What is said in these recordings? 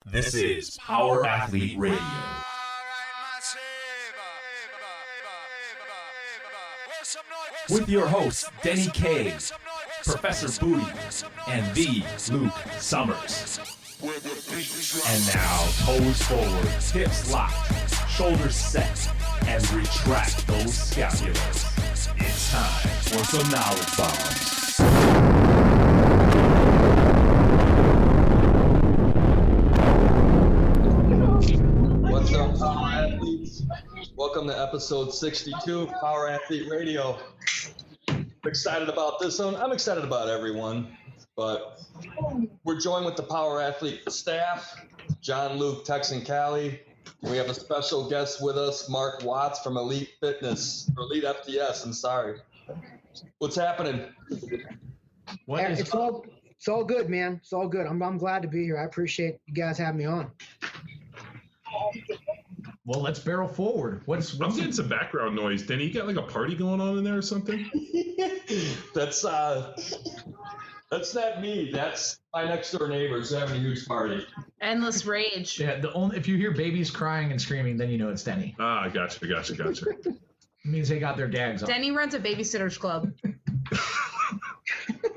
This is Power Athlete Radio. With your hosts, Denny K, Professor Booty, and the Luke Summers. And now, toes forward, hips locked, shoulders set, and retract those scapulars. It's time for some knowledge bombs. What's up, Power Athletes? Welcome to episode 62 of Power Athlete Radio. I'm excited about this one. I'm excited about everyone, but we're joined with the Power Athlete staff, John, Luke, Tex, and Callie. We have a special guest with us, Mark Watts from Elite Fitness, or Elite FTS, I'm sorry. What's happening? It's all good, man. It's all good. I'm glad to be here. I appreciate you guys having me on. Well, let's barrel forward. I'm getting some background noise. Denny, you got like a party going on in there or something? That's not me. That's my next door neighbors having a huge party. Endless rage. Yeah, if you hear babies crying and screaming, then you know it's Denny. Ah, gotcha. It means they got their gags on. Denny runs a babysitter's club.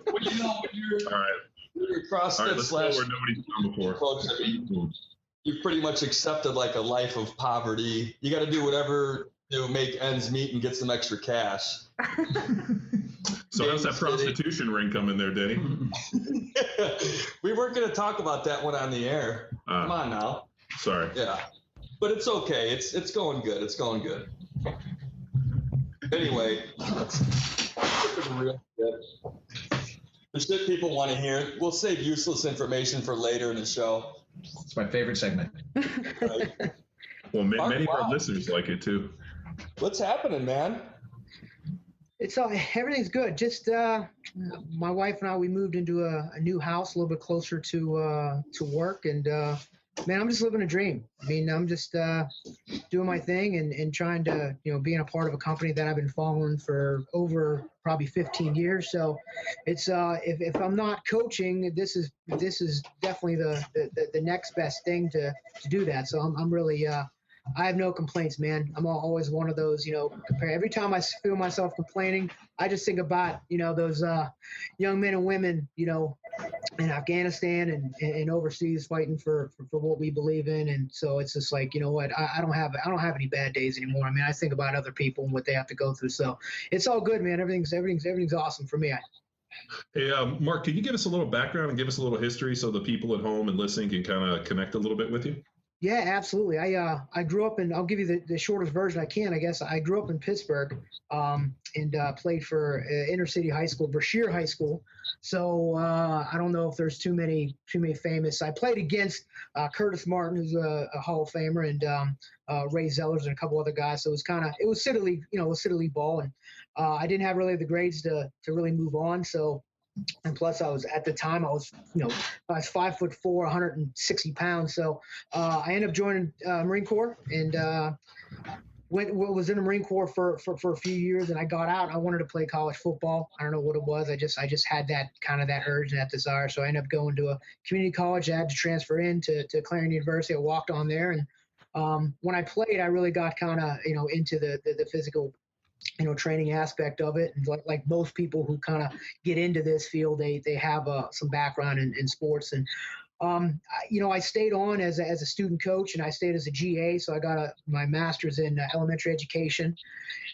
Well, you know, All right. you're CrossFit All right, let's go slash where nobody's gone before. coach, I mean, you've pretty much accepted like a life of poverty. You got to do whatever to make ends meet and get some extra cash. So how's that prostitution ring coming there, Denny? We weren't going to talk about that one on the air. Come on now. Sorry. Yeah, but it's okay. It's going good. It's going good. Anyway, the shit people want to hear. We'll save useless information for later in the show. It's my favorite segment. Right? Well, many of Wow. our listeners like it too. What's happening, man? It's everything's good. Just my wife and I, we moved into a new house a little bit closer to work, and man, I'm just living a dream. I mean, I'm just doing my thing and trying to, being a part of a company that I've been following for over probably 15 years. So it's if I'm not coaching, this is definitely the next best thing to do that. So I'm really I have no complaints, man. I'm always one of those, every time I feel myself complaining, I just think about, those young men and women, in Afghanistan and overseas fighting for what we believe in. And so it's just like, you know what, I don't have any bad days anymore. I mean, I think about other people and what they have to go through. So it's all good, man. Everything's awesome for me. Hey, Mark, could you give us a little background and give us a little history so the people at home and listening can kind of connect a little bit with you? Yeah, absolutely. I grew up in, I'll give you the shortest version I can, I guess. I grew up in Pittsburgh and played for inner city high school, Brashear High School. So I don't know if there's too many famous. I played against Curtis Martin, who's a Hall of Famer, and Ray Zellers and a couple other guys. So it was City League, City League ball. And I didn't have really the grades to really move on. So, and plus I was 5'4", 160 pounds. So I ended up joining Marine Corps and was in the Marine Corps for a few years, and I got out. I wanted to play college football. I don't know what it was. I just had that urge and that desire. So I ended up going to a community college. I had to transfer to Clarendon University. I walked on there, and when I played, I really got into the physical training aspect of it. And like most people who kind of get into this field, they have some background in sports. And I stayed on as a student coach, and I stayed as a GA. So I got my master's in elementary education.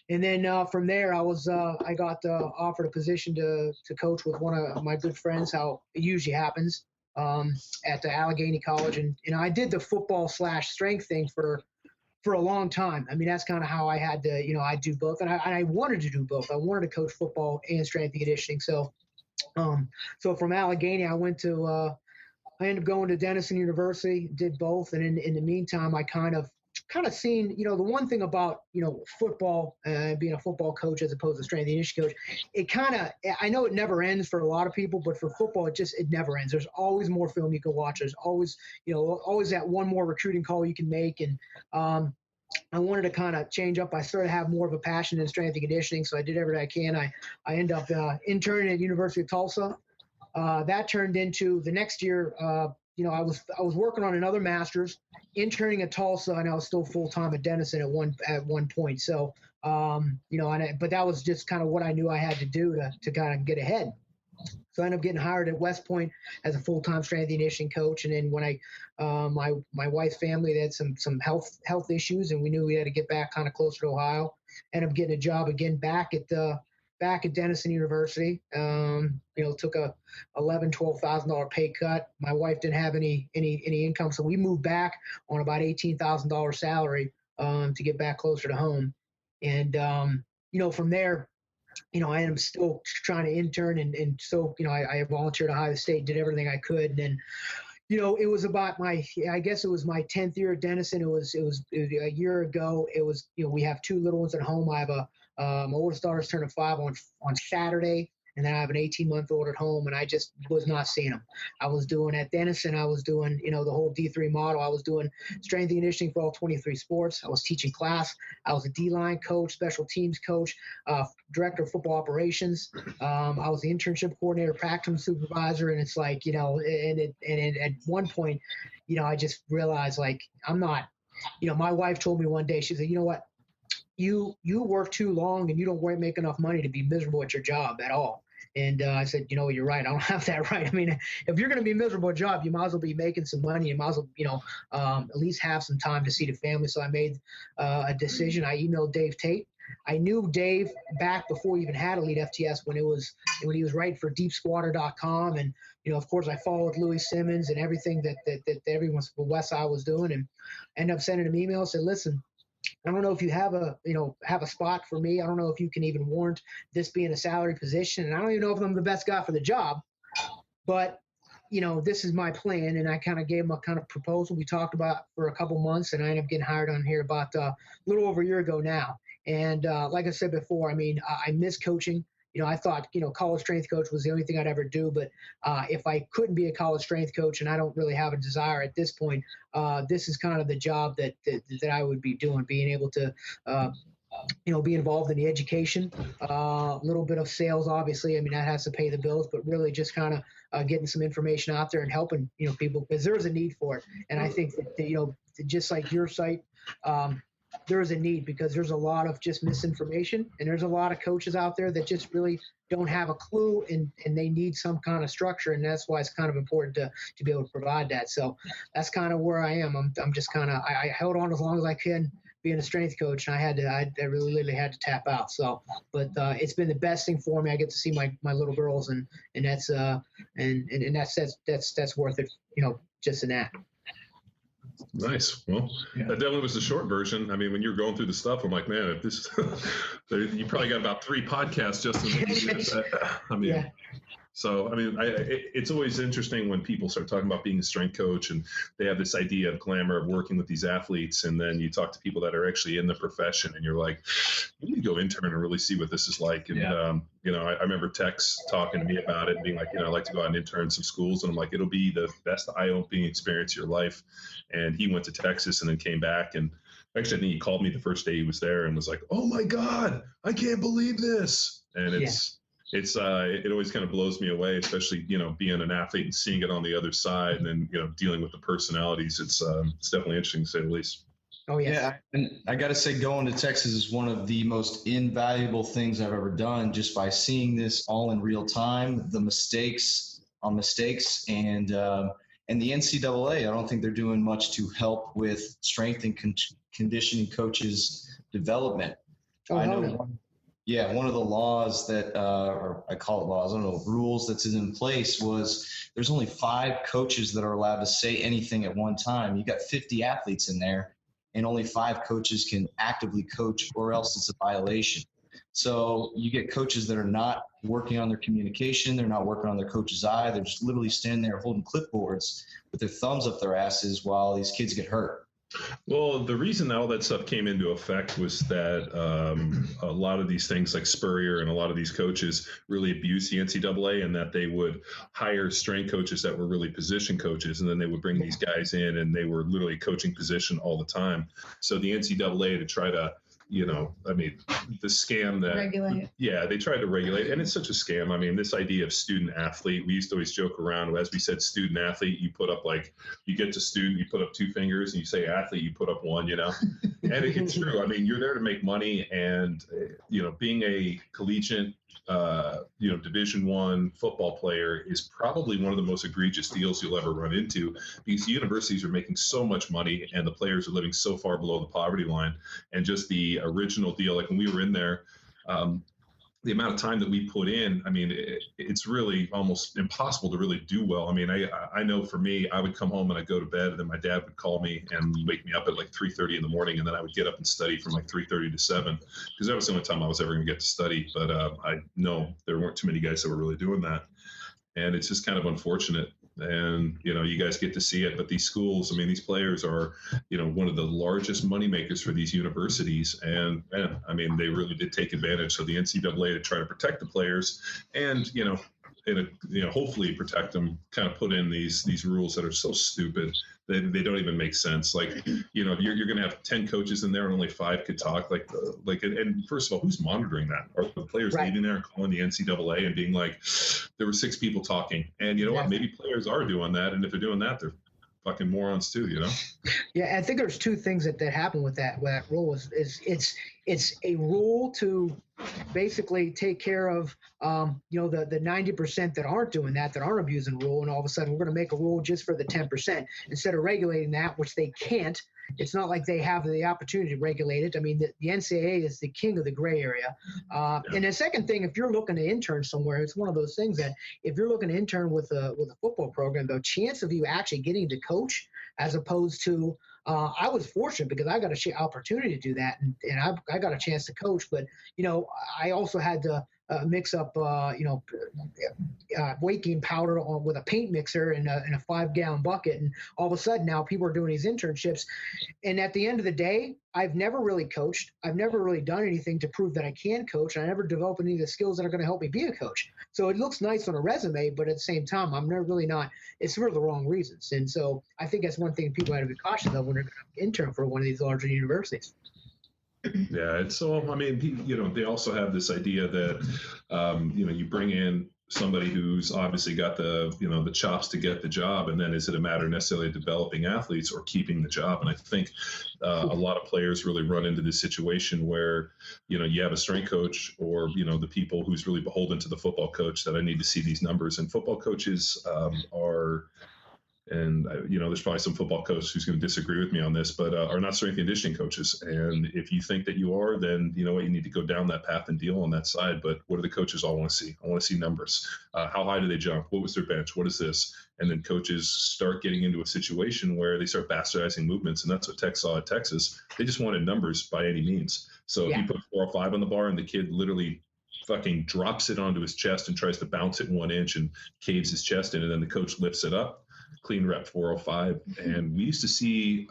And then from there, I got offered a position to coach with one of my good friends, how it usually happens, at the Allegheny College. And I did the football / strength thing for a long time. I mean, that's kind of how I had to, I do both. And I wanted to do both. I wanted to coach football and strength and conditioning. So from Allegheny, I ended up going to Denison University, did both. And in the meantime, I kind of seen, the one thing about, football, being a football coach as opposed to strength and conditioning coach, I know it never ends for a lot of people, but for football, it never ends. There's always more film you can watch. There's always, always that one more recruiting call you can make. And I wanted to kind of change up. I started to have more of a passion in strength and conditioning, so I did everything I can. I ended up interning at University of Tulsa. That turned into the next year, I was working on another master's, interning at Tulsa, and I was still full time at Denison at one point. So, but that was just kind of what I knew I had to do to kind of get ahead. So I ended up getting hired at West Point as a full-time strength and conditioning coach. And then when my wife's family, they had some health issues, and we knew we had to get back kind of closer to Ohio. Ended up getting a job again back at Denison University. Took a $11,000-$12,000 pay cut. My wife didn't have any income, so we moved back on about $18,000 salary to get back closer to home. And from there, I am still trying to intern, and so I volunteered at Ohio State, did everything I could, and then it was about my 10th year at Denison. It was a year ago. It was we have two little ones at home. I have my oldest daughter's turning 5 on Saturday, and then I have an 18-month-old at home, and I just was not seeing them. I was doing at Denison, I was doing, the whole D3 model. I was doing strength and conditioning for all 23 sports. I was teaching class. I was a D-line coach, special teams coach, director of football operations. I was the internship coordinator, practice supervisor, and it's like, and at one point, I just realized, like, I'm not, my wife told me one day, she said, you know what? You work too long and you don't make enough money to be miserable at your job at all. And I said, you're right. I don't have that right. I mean, if you're going to be miserable at a job, you might as well be making some money. You might as well, at least have some time to see the family. So I made a decision. I emailed Dave Tate. I knew Dave back before he even had Elite FTS when he was writing for DeepSquatter.com. And, of course, I followed Louis Simmons and everything that everyone from Westside was doing, and ended up sending him email. Said, listen, I don't know if you have a spot for me. I don't know if you can even warrant this being a salary position. And I don't even know if I'm the best guy for the job, but this is my plan. And I kind of gave him a kind of proposal we talked about for a couple months, and I ended up getting hired on here about a little over a year ago now. And like I said before, I mean, I miss coaching. I thought, college strength coach was the only thing I'd ever do. But if I couldn't be a college strength coach, and I don't really have a desire at this point, this is kind of the job that I would be doing, being able to, be involved in the education, a little bit of sales, obviously. I mean, that has to pay the bills, but really just kind of getting some information out there and helping, people, because there's a need for it. And I think that, just like your site, there is a need, because there's a lot of just misinformation, and there's a lot of coaches out there that just really don't have a clue, and they need some kind of structure, and that's why it's kind of important to be able to provide that. So that's kind of where I am. I'm just kind of, I held on as long as I can being a strength coach, and I really literally had to tap out. So, but it's been the best thing for me. I get to see my little girls, and that's that's worth it, just in that. Nice. Well, that definitely was the short version. I mean, when you're going through the stuff, I'm like, man, if this, you probably got about 3 podcasts just in this. I mean, yeah. So, I mean, it's always interesting when people start talking about being a strength coach, and they have this idea of glamour of working with these athletes. And then you talk to people that are actually in the profession, and you're like, you need to go intern and really see what this is like. And, I remember Tex talking to me about it and being like, I'd like to go out and intern some schools. And I'm like, it'll be the best eye-opening experience of your life. And he went to Texas and then came back. And actually, I think he called me the first day he was there and was like, oh my God, I can't believe this. And it always kind of blows me away, especially, being an athlete and seeing it on the other side, and then, dealing with the personalities. It's definitely interesting, to say the least. Oh, yes. Yeah. And I got to say, going to Texas is one of the most invaluable things I've ever done, just by seeing this all in real time, the mistakes on mistakes, and the NCAA. I don't think they're doing much to help with strength and conditioning coaches' development. Oh, I know. Yeah, one of the laws that, or I call it laws, I don't know, rules that's in place was there's only 5 coaches that are allowed to say anything at one time. You got 50 athletes in there, and only 5 coaches can actively coach, or else it's a violation. So you get coaches that are not working on their communication. They're not working on their coach's eye. They're just literally standing there holding clipboards with their thumbs up their asses while these kids get hurt. Well, the reason all that stuff came into effect was that a lot of these things like Spurrier and a lot of these coaches really abused the NCAA, and that they would hire strength coaches that were really position coaches, and then they would bring these guys in, and they were literally coaching position all the time. So the NCAA, to try to I mean, the scam that Regulate. Yeah, they tried to regulate, and it's such a scam. I mean, this idea of student athlete, we used to always joke around. As we said, student athlete, you put up you get to student, you put up 2 fingers, and you say athlete, you put up 1. And it's true. I mean, you're there to make money, and being a collegiate Division I football player is probably one of the most egregious deals you'll ever run into, because universities are making so much money and the players are living so far below the poverty line. And just the original deal, like when we were in there, the amount of time that we put in, I mean, it's really almost impossible to really do well. I mean, I know for me, I would come home and I'd go to bed, and then my dad would call me and wake me up at 3:30 in the morning, and then I would get up and study from 3:30 to 7, because that was the only time I was ever going to get to study. But I know there weren't too many guys that were really doing that, and it's just kind of unfortunate. And you guys get to see it, but these schools, I mean, these players are one of the largest money makers for these universities, and I mean, they really did take advantage. So the NCAA, to try to protect the players and hopefully protect them, kind of put in these rules that are so stupid that they don't even make sense. You're going to have 10 coaches in there and only 5 could talk. And first of all, who's monitoring that? Are the players leaving there and calling the NCAA and being like, there were 6 people talking? And you know what? Maybe players are doing that, and if they're doing that, they're fucking morons too, Yeah, I think there's 2 things that happen with that rule. Is it's a rule to basically take care of the 90% that aren't doing that aren't abusing the rule, and all of a sudden we're going to make a rule just for the 10% instead of regulating that, which they can't. It's not like they have the opportunity to regulate it. I mean, the NCAA is the king of the gray area. And the second thing, if you're looking to intern somewhere, it's one of those things that if you're looking to intern with a football program, the chance of you actually getting to coach, as opposed to I was fortunate because I got an opportunity to do that, and I got a chance to coach. But I also had to mix up weight gain powder with a paint mixer in a 5-gallon bucket, and all of a sudden now people are doing these internships. And at the end of the day, I've never really coached. I've never really done anything to prove that I can coach. I never developed any of the skills that are going to help me be a coach. So it looks nice on a resume, but at the same time, I'm never really not. It's for the wrong reasons. And so I think that's one thing people have to be cautious of when they're going to intern for one of these larger universities. Yeah, it's so. I mean, they also have this idea that you bring in somebody who's obviously got the chops to get the job, and then is it a matter necessarily of developing athletes or keeping the job? And I think a lot of players really run into this situation where you have a strength coach or the people who's really beholden to the football coach that I need to see these numbers, and football coaches are. And, there's probably some football coaches who's going to disagree with me on this, but are not strength and conditioning coaches. And if you think that you are, then you know what, you need to go down that path and deal on that side. But what do the coaches all want to see? I want to see numbers. How high do they jump? What was their bench? What is this? And then coaches start getting into a situation where they start bastardizing movements. And that's what Tech saw at Texas. They just wanted numbers by any means. So if you put 4 or 5 on the bar and the kid literally fucking drops it onto his chest and tries to bounce it 1 inch and caves his chest in, and then the coach lifts it up, clean rep 405. And we used to see,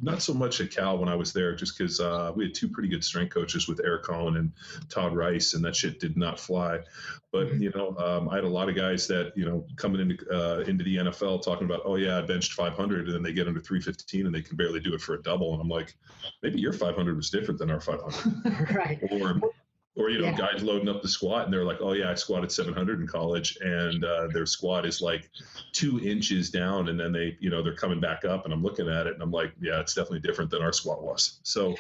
not so much at Cal when I was there, just because we had 2 pretty good strength coaches with Eric Cohen and Todd Rice, and that shit did not fly. But, I had a lot of guys that, coming into the NFL talking about, oh, yeah, I benched 500, and then they get under 315 and they can barely do it for a double. And I'm like, maybe your 500 was different than our 500. Right. Or guys loading up the squat and they're like, oh yeah, I squatted 700 in college, and their squat is 2 inches down, and then they're coming back up, and I'm looking at it and I'm like, yeah, it's definitely different than our squat was. So,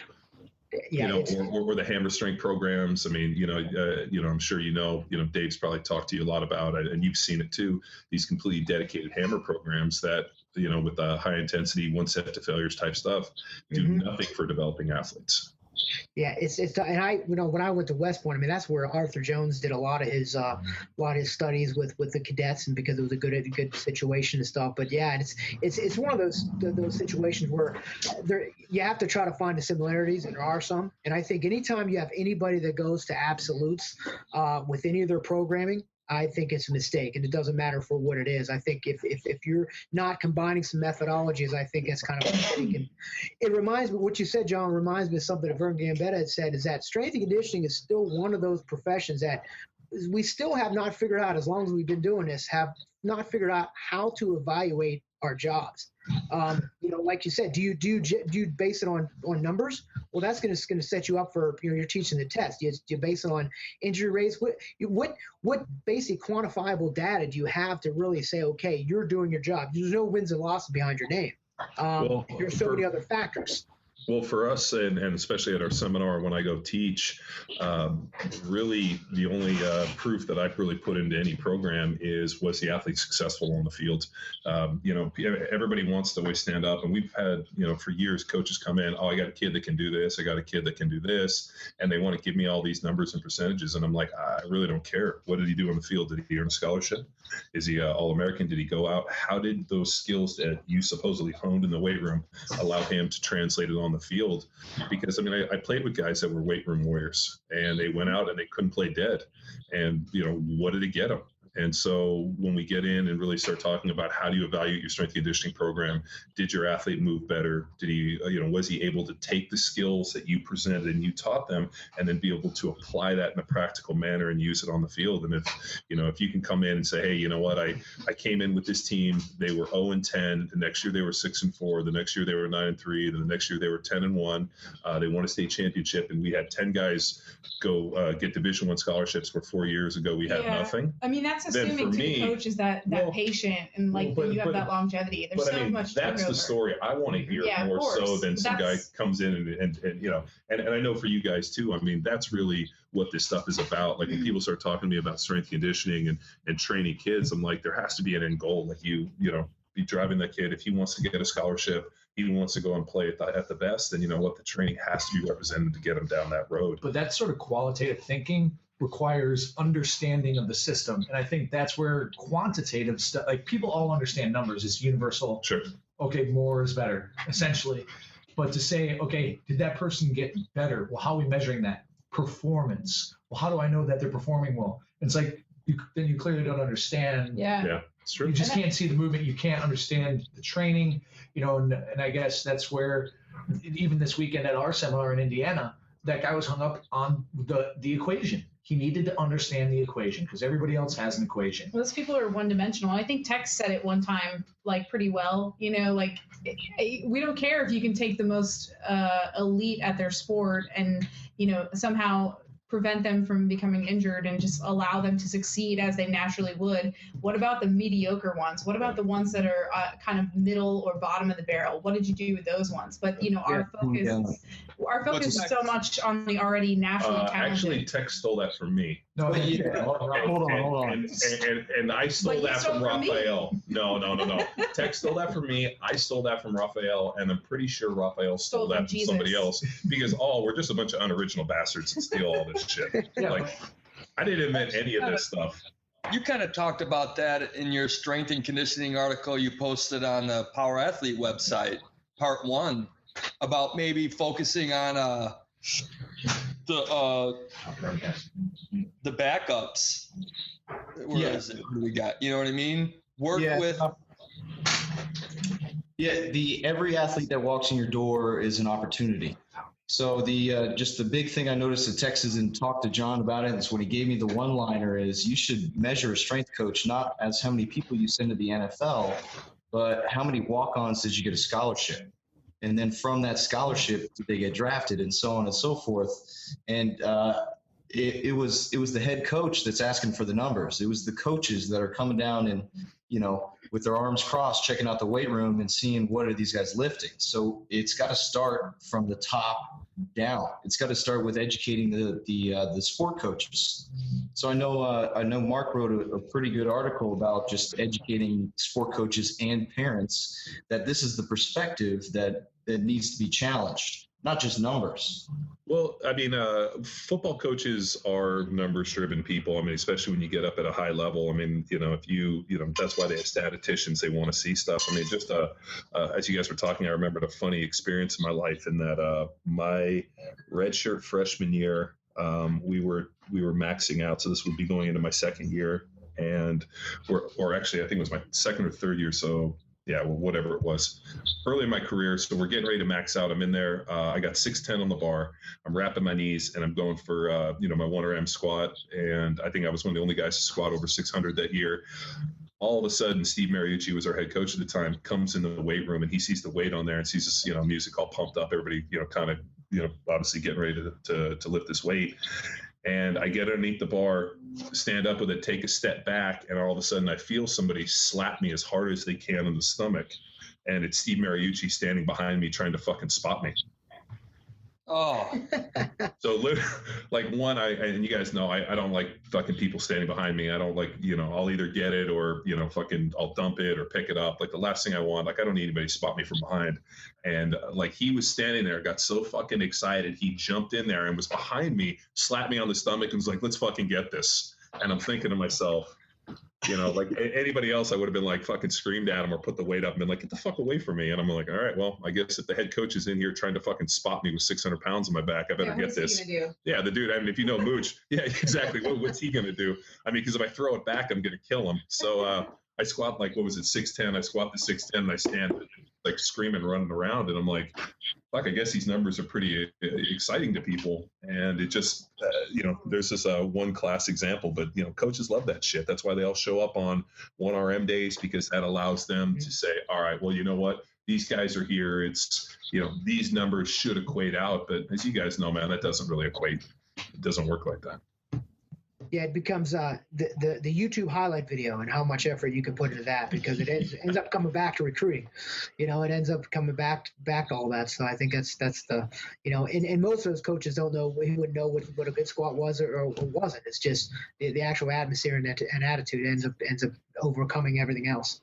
or the hammer strength programs. I mean, I'm sure Dave's probably talked to you a lot about it, and you've seen it too. These completely dedicated hammer programs that with the high intensity 1 set to failures type stuff do nothing for developing athletes. Yeah, it's and I when I went to West Point, I mean that's where Arthur Jones did a lot of his studies with the cadets, and because it was a good situation and stuff. But yeah, it's one of those situations where you have to try to find the similarities, and there are some. And I think anytime you have anybody that goes to absolutes with any of their programming, I think it's a mistake, and it doesn't matter for what it is. I think if you're not combining some methodologies, I think it's kind of a mistake. And it reminds me, what you said, John, reminds me of something that Vern Gambetta had said, is that strength and conditioning is still one of those professions that we still have not figured out, as long as we've been doing this, have not figured out how to evaluate our jobs. Like you said, do you base it on numbers, Well, that's going to set you up for, you're teaching the test. You base it on injury rates. What basic quantifiable data do you have to really say, okay, you're doing your job? There's no wins and losses behind your name. There's so many other factors. Well, for us, and especially at our seminar when I go teach, really the only proof that I really put into any program is, was the athlete successful on the field? Everybody wants to always stand up, and we've had, for years, coaches come in, oh, I got a kid that can do this, I got a kid that can do this, and they want to give me all these numbers and percentages, and I'm like, I really don't care. What did he do on the field? Did he earn a scholarship? Is he All-American? Did he go out? How did those skills that you supposedly honed in the weight room allow him to translate it on the field? Because I played with guys that were weight room warriors, and they went out and they couldn't play dead, and what did it get them? And so when we get in and really start talking about how do you evaluate your strength and conditioning program, did your athlete move better? Did he, was he able to take the skills that you presented and you taught them, and then be able to apply that in a practical manner and use it on the field? And if you can come in and say, hey, you know what, I came in with this team, they were 0-10. The next year they were 6-4. The next year they were 9-3. Then the next year they were 10-1. They won a state championship, and we had 10 guys go get Division I scholarships, where 4 years ago we had nothing. I mean, that's assuming the coach is that patient and you have that longevity. There's so much turnover. That's the story I want to hear more so than some guy comes in and I know for you guys too. I mean, that's really what this stuff is about. Like when people start talking to me about strength conditioning and training kids, I'm like, there has to be an end goal. Like be driving that kid. If he wants to get a scholarship, he wants to go and play at the best, then the training has to be represented to get him down that road. But that sort of qualitative thinking requires understanding of the system. And I think that's where quantitative stuff, like people all understand numbers, it's universal. Sure. Okay, more is better, essentially. But to say, okay, did that person get better? Well, how are we measuring that? Performance. Well, how do I know that they're performing well? It's like, then you clearly don't understand. Yeah, it's true. You just can't see the movement. You can't understand the training, and I guess that's where, even this weekend at our seminar in Indiana, that guy was hung up on the equation. He needed to understand the equation because everybody else has an equation. Those people are one-dimensional. I think Tex said it one time, pretty well. We don't care if you can take the most elite at their sport and, somehow prevent them from becoming injured and just allow them to succeed as they naturally would. What about the mediocre ones? What about the ones that are kind of middle or bottom of the barrel? What did you do with those ones? But our focus is so much on the already naturally talented. Actually, Tex stole that from me. No, hold on. And I stole that from Raphael. No. Tex stole that from me. I stole that from Raphael, and I'm pretty sure Raphael stole that from somebody else, because we're just a bunch of unoriginal bastards that steal all this shit. I didn't invent any of this stuff. You kind of talked about that in your strength and conditioning article you posted on the Power Athlete website, part 1, about maybe focusing on the backups. Where is it? What do we got? You know what I mean? Every athlete that walks in your door is an opportunity. So the big thing I noticed at Texas, and talked to John about it, and it's when he gave me the one-liner, is you should measure a strength coach not as how many people you send to the NFL, but how many walk-ons did you get a scholarship? And then from that scholarship, did they get drafted, and so on and so forth. And it was the head coach that's asking for the numbers. It was the coaches that are coming down and, with their arms crossed, checking out the weight room and seeing what are these guys lifting. So it's got to start from the top down. It's got to start with educating the sport coaches. So I know Mark wrote a pretty good article about just educating sport coaches and parents that this is the perspective that needs to be challenged, not just numbers. Well, I mean, football coaches are numbers-driven people. I mean, especially when you get up at a high level. I mean, if that's why they have statisticians. They want to see stuff. I mean, just as you guys were talking, I remembered a funny experience in my life in that my redshirt freshman year, we were maxing out. So this would be going into my second year, or actually, I think it was my second or third year. So. Yeah, well, whatever it was, early in my career. So we're getting ready to max out. I'm in there. I got 610 on the bar. I'm wrapping my knees, and I'm going for, my 1RM squat. And I think I was one of the only guys to squat over 600 that year. All of a sudden, Steve Mariucci was our head coach at the time, comes into the weight room, and he sees the weight on there and sees this, music all pumped up. Everybody, kind of, obviously getting ready to lift this weight. And I get underneath the bar, stand up with it, take a step back, and all of a sudden I feel somebody slap me as hard as they can in the stomach. And it's Steve Mariucci standing behind me trying to fucking spot me. Oh. So like one, and you guys know, I don't like fucking people standing behind me. I don't like, I'll either get it or, I'll dump it or pick it up. Like the last thing I want, like I don't need anybody to spot me from behind. And like he was standing there, got so fucking excited. He jumped in there and was behind me, slapped me on the stomach and was like, let's fucking get this. And I'm thinking to myself, like anybody else, I would have been like fucking screamed at him or put the weight up and been like, get the fuck away from me. And I'm like, all right, well, I guess if the head coach is in here trying to fucking spot me with 600 pounds on my back, I better get this. Yeah, the dude, I mean, if you know Mooch, yeah, exactly. What's he going to do? I mean, because if I throw it back, I'm going to kill him. So I squat like, 6'10". I squat to 6'10", and I stand like screaming, running around. And I'm like, fuck, I guess these numbers are pretty exciting to people. And it just, there's this one class example, but, coaches love that shit. That's why they all show up on 1RM days, because that allows them to say, all right, well, you know what? These guys are here. It's, these numbers should equate out. But as you guys know, man, that doesn't really equate. It doesn't work like that. Yeah, it becomes the YouTube highlight video and how much effort you can put into that, because it ends up coming back to recruiting. It ends up coming back to all that. So I think that's the, and most of those coaches don't know, he wouldn't know what a good squat was or wasn't. It's just the actual atmosphere and attitude ends up overcoming everything else.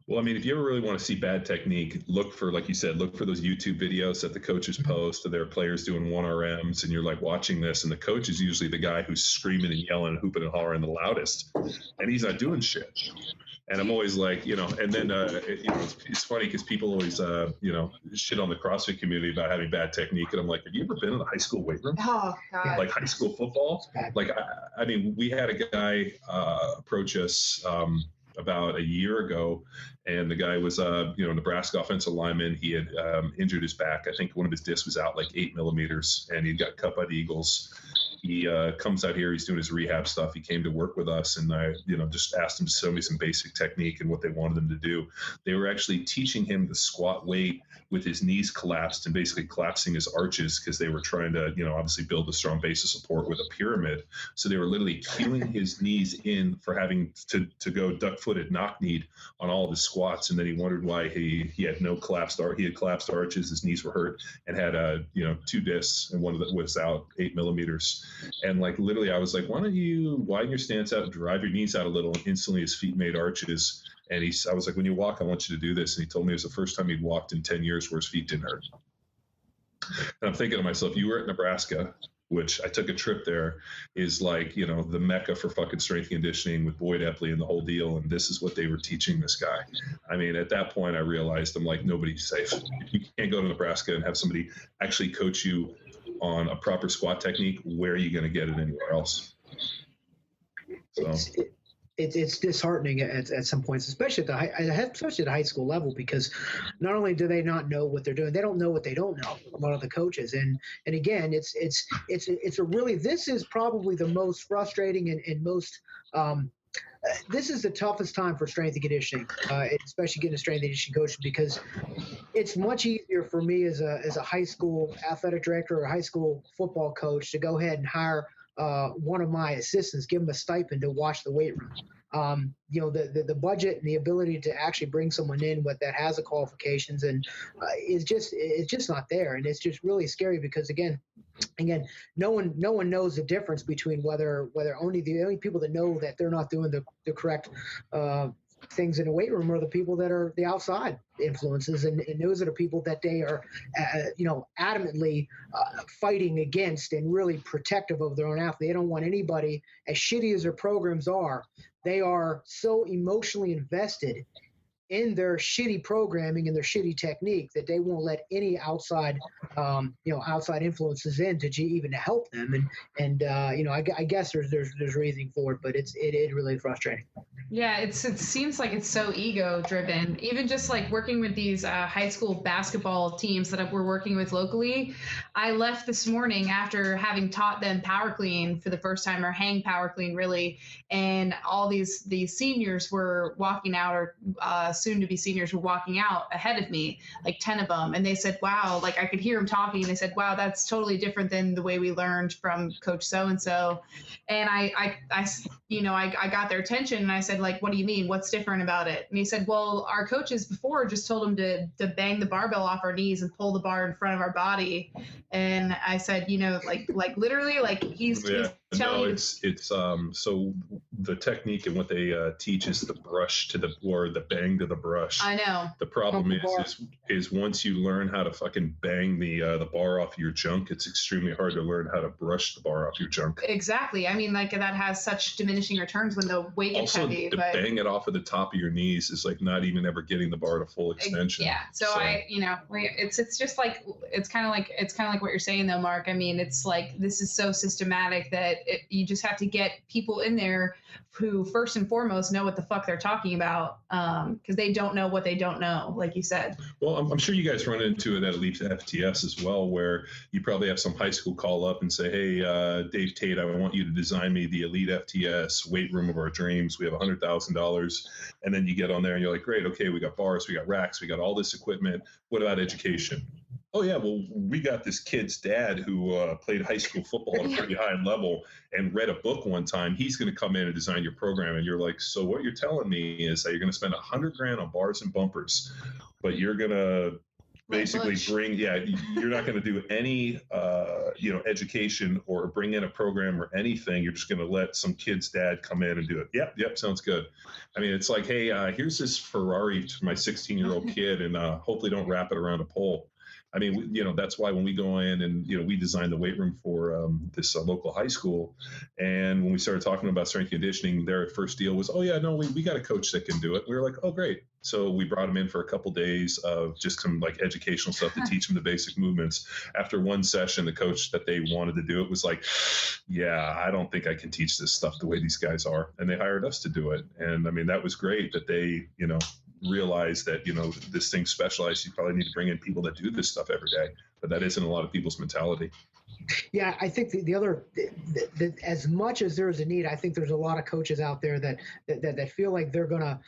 Well, I mean, if you ever really want to see bad technique, look for, like you said, look for those YouTube videos that the coaches post of their players doing 1RMs, and you're like watching this, and the coach is usually the guy who's screaming and yelling and hooping and hollering the loudest, and he's not doing shit. And I'm always like, and then, it's funny because people always, shit on the CrossFit community about having bad technique. And I'm like, have you ever been in a high school weight room? Oh, God. Like high school football? Like, I mean, we had a guy approach us about a year ago, and the guy was Nebraska offensive lineman. He had injured his back. I think one of his discs was out like 8 millimeters, and he got cut by the Eagles. He comes out here, he's doing his rehab stuff. He came to work with us, and I just asked him to show me some basic technique and what they wanted him to do. They were actually teaching him to squat weight with his knees collapsed and basically collapsing his arches, because they were trying to obviously build a strong base of support with a pyramid. So they were literally keeling his knees in for having to go duck-footed knock-kneed on all of his squats. And then he wondered why he had no collapsed he had collapsed arches, his knees were hurt, and had 2 discs, and one of them was out 8 millimeters. And like literally I was like, why don't you widen your stance out, drive your knees out a little, and instantly his feet made arches. And I was like, when you walk, I want you to do this. And he told me it was the first time he'd walked in 10 years where his feet didn't hurt. And I'm thinking to myself, you were at Nebraska, which I took a trip there, is like, the mecca for fucking strength conditioning with Boyd Epley and the whole deal. And this is what they were teaching this guy. I mean, at that point I realized, I'm like, nobody's safe. You can't go to Nebraska and have somebody actually coach you on a proper squat technique. Where are you going to get it anywhere else? So it's disheartening at some points, especially at the high school level, because not only do they not know what they're doing, they don't know what they don't know. A lot of the coaches, and again, this is probably the most frustrating and most. This is the toughest time for strength and conditioning, especially getting a strength and conditioning coach, because it's much easier for me as a high school athletic director or a high school football coach to go ahead and hire one of my assistants, give them a stipend to watch the weight room. The budget and the ability to actually bring someone in that has the qualifications and it's just not there, and it's just really scary, because again, no one knows the difference between whether only the people that know that they're not doing the correct things in a weight room are the people that are the outside influences, and those are the people that they are adamantly fighting against and really protective of their own athlete. They don't want anybody, as shitty as their programs are, they are so emotionally invested in their shitty programming and their shitty technique that they won't let any outside influences in to even to help them. And I guess there's reasoning for it, but it is really frustrating. Yeah, it seems like it's so ego driven. Even just like working with these high school basketball teams that we're working with locally. I left this morning after having taught them power clean for the first time, or hang power clean really, and all these seniors were walking out or soon-to-be seniors were walking out ahead of me, like 10 of them, and they said, wow, like I could hear them talking, and they said, wow, that's totally different than the way we learned from Coach so-and-so. And I got their attention, and I said, like, what do you mean? What's different about it? And he said, well, our coaches before just told them to bang the barbell off our knees and pull the bar in front of our body. And I said, like literally, like he's telling you. It's so the technique and what they teach is the brush to the bang to the brush. I know. The problem is once you learn how to fucking bang the bar off your junk, it's extremely hard to learn how to brush the bar off your junk. Exactly. I mean, like that has such diminishing returns when the weight gets heavy. Also, bang it off of the top of your knees is like not even ever getting the bar to full extension. Yeah. So it's just like it's kind of like what you're saying though, Mark. I mean, it's like this is so systematic that you just have to get people in there who first and foremost know what the fuck they're talking about, because they don't know what they don't know, like you said. Well, I'm sure you guys run into it at Elite FTS as well, where you probably have some high school call up and say, hey, Dave Tate, I want you to design me the Elite FTS weight room of our dreams. We have $100,000. And then you get on there and you're like, great, okay, we got bars, we got racks, we got all this equipment. What about education? Oh, yeah, well, we got this kid's dad who played high school football at a pretty high level and read a book one time. He's going to come in and design your program. And you're like, so what you're telling me is that you're going to spend $100,000 on bars and bumpers, but you're going to basically you're not going to do any, education or bring in a program or anything. You're just going to let some kid's dad come in and do it. Yep, sounds good. I mean, it's like, hey, here's this Ferrari to my 16-year-old kid, and hopefully don't wrap it around a pole. I mean, that's why when we go in and, we designed the weight room for this local high school. And when we started talking about strength conditioning, their first deal was, oh, yeah, no, we got a coach that can do it. We were like, oh, great. So we brought him in for a couple of days of just some like educational stuff to teach him the basic movements. After one session, the coach that they wanted to do it was like, yeah, I don't think I can teach this stuff the way these guys are. And they hired us to do it. And I mean, that was great that they, realize that this thing's specialized. You probably need to bring in people that do this stuff every day, but that isn't a lot of people's mentality. Yeah, I think the other, as much as there is a need, I think there's a lot of coaches out there that feel like they're gonna,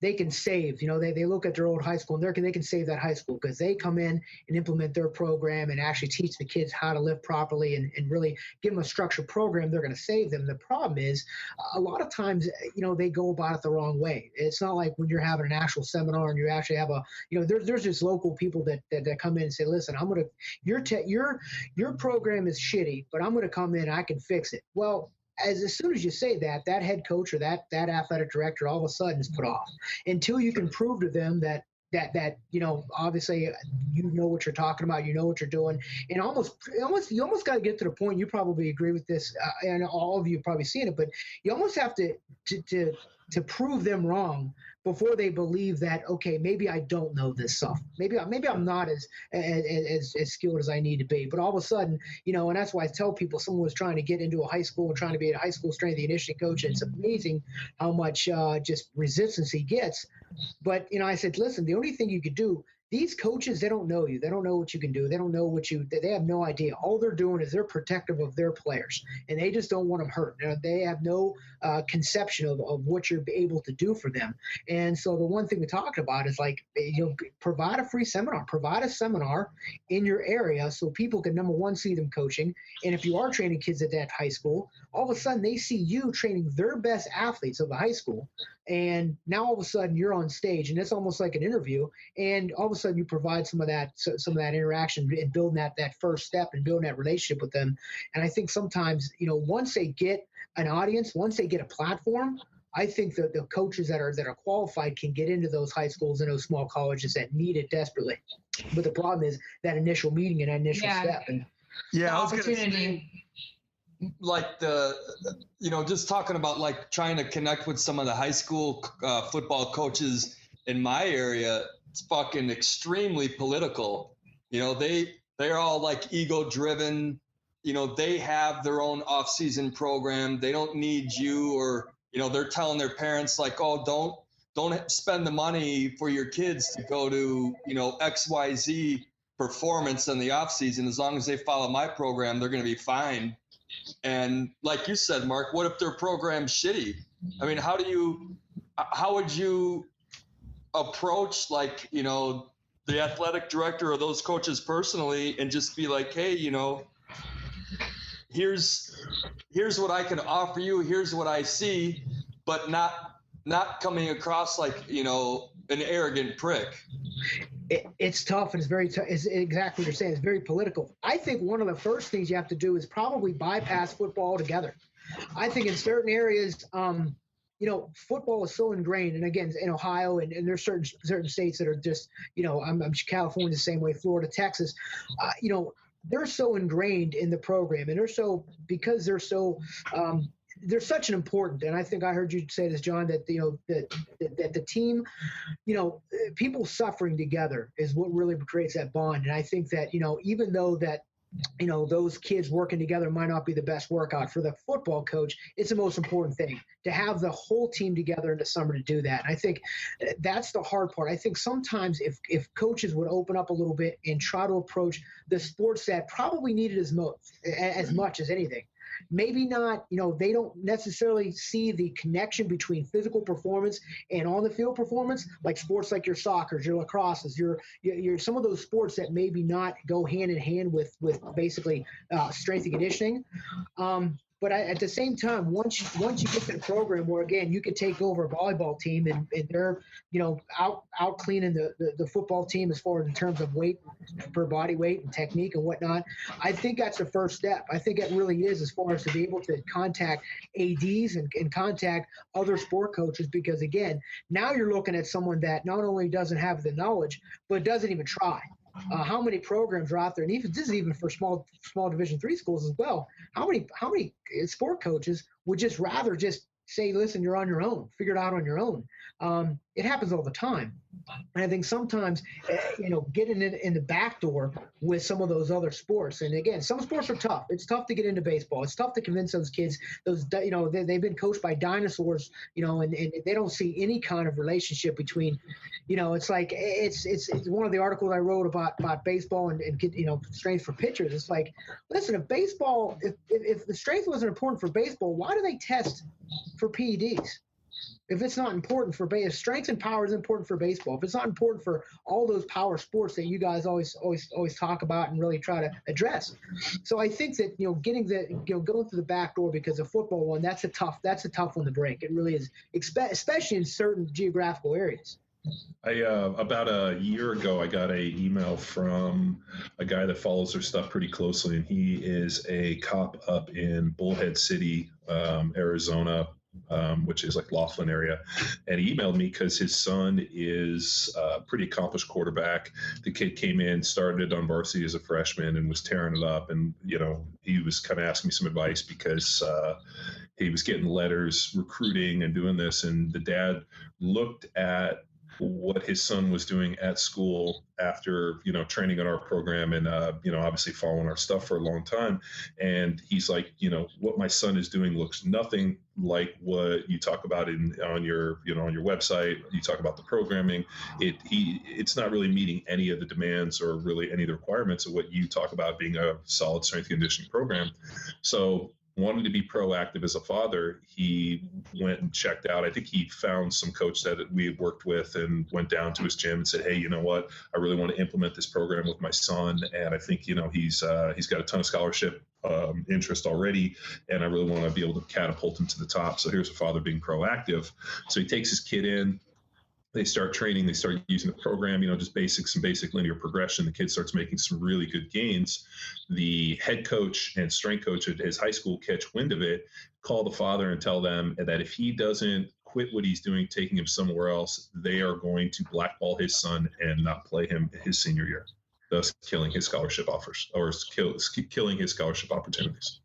they can save. They look at their old high school and they can save that high school because they come in and implement their program and actually teach the kids how to live properly and really give them a structured program. They're gonna save them. The problem is, a lot of times, they go about it the wrong way. It's not like when you're having an actual seminar and you actually have there's just local people that come in and say, listen, I'm gonna your program is shitty, but I'm going to come in and I can fix it. Well, as soon as you say that head coach or that athletic director all of a sudden is put off until you can prove to them that obviously you know what you're talking about, you know what you're doing, and you almost got to get to the point. You probably agree with this, and all of you probably seen it, but you almost have to prove them wrong before they believe that, okay, maybe I don't know this stuff. Maybe I'm not as skilled as I need to be. But all of a sudden, and that's why I tell people, someone was trying to get into a high school and trying to be a high school strength and conditioning coach, and it's amazing how much just resistance he gets. But, I said, listen, the only thing you could do, these coaches, they don't know you. They don't know what you can do. They don't know they have no idea. All they're doing is they're protective of their players, and they just don't want them hurt. They have no conception of what you're able to do for them. And so the one thing we talked about is like, provide a free seminar, provide a seminar in your area so people can, number one, see them coaching. And if you are training kids at that high school, all of a sudden they see you training their best athletes of the high school. And now all of a sudden you're on stage, and it's almost like an interview. And all of a sudden you provide some of that interaction and building that first step and building that relationship with them. And I think sometimes, once they get an audience, once they get a platform, I think that the coaches that are qualified can get into those high schools and those small colleges that need it desperately. But the problem is that initial meeting and that initial step. And I was opportunity. Like just talking about like trying to connect with some of the high school football coaches in my area, it's fucking extremely political. They're all like ego driven. They have their own off-season program. They don't need you, or they're telling their parents like, oh, don't spend the money for your kids to go to XYZ performance in the off-season. As long as they follow my program, they're going to be fine. And like you said, Mark, what if their program's shitty? I mean, how would you approach like, the athletic director or those coaches personally and just be like, hey, here's what I can offer you. Here's what I see, but not coming across like, an arrogant prick. It's tough, and it's very tough. It's exactly what you're saying. It's very political. I think one of the first things you have to do is probably bypass football altogether. I think in certain areas, football is so ingrained, and again, in Ohio, and there's certain states that are just, I'm California the same way, Florida, Texas, they're so ingrained in the program, and they're so they're such an important, and I think I heard you say this, John, that that the team, people suffering together is what really creates that bond. And I think that even though that those kids working together might not be the best workout for the football coach, it's the most important thing to have the whole team together in the summer to do that. And I think that's the hard part. I think sometimes if coaches would open up a little bit and try to approach the sports that probably need it as much as anything. Maybe not, they don't necessarily see the connection between physical performance and on the field performance, like sports like your soccer, your lacrosses, your some of those sports that maybe not go hand in hand with basically strength and conditioning. But at the same time, once you get to the program where, again, you could take over a volleyball team and they're, out cleaning the football team as far as in terms of weight per body weight and technique and whatnot, I think that's the first step. I think it really is, as far as to be able to contact ADs and contact other sport coaches, because, again, now you're looking at someone that not only doesn't have the knowledge, but doesn't even try. How many programs are out there, and this is even for small Division III schools as well. How many sport coaches would just rather just say, listen, you're on your own, figure it out on your own. It happens all the time. And I think sometimes, getting in the back door with some of those other sports. And again, some sports are tough. It's tough to get into baseball. It's tough to convince those kids, they've been coached by dinosaurs, and they don't see any kind of relationship between, it's like, it's one of the articles I wrote about baseball and strength for pitchers. It's like, listen, if the strength wasn't important for baseball, why do they test for PEDs? If it's not important for baseball, strength and power is important for baseball. If it's not important for all those power sports that you guys always talk about and really try to address. So I think that, getting going through the back door because of football one, that's a tough one to break. It really is, especially in certain geographical areas. About a year ago, I got an email from a guy that follows their stuff pretty closely, and he is a cop up in Bullhead City, Arizona, which is like Laughlin area. And he emailed me because his son is a pretty accomplished quarterback. The kid came in, started on varsity as a freshman and was tearing it up. And, he was kind of asking me some advice because he was getting letters recruiting and doing this. And the dad looked at what his son was doing at school after, training in our program and, obviously following our stuff for a long time. And he's like, what my son is doing looks nothing like what you talk about on your website. You talk about the programming. It's not really meeting any of the demands or really any of the requirements of what you talk about being a solid strength and conditioning program. So, wanting to be proactive as a father, he went and checked out. I think he found some coach that we had worked with and went down to his gym and said, hey, you know what? I really want to implement this program with my son. And I think, he's got a ton of scholarship interest already. And I really want to be able to catapult him to the top. So here's a father being proactive. So he takes his kid in. They start training, they start using the program, just some basic linear progression. The kid starts making some really good gains. The head coach and strength coach at his high school catch wind of it, call the father and tell them that if he doesn't quit what he's doing, taking him somewhere else, they are going to blackball his son and not play him his senior year, thus killing his scholarship offers or killing his scholarship opportunities.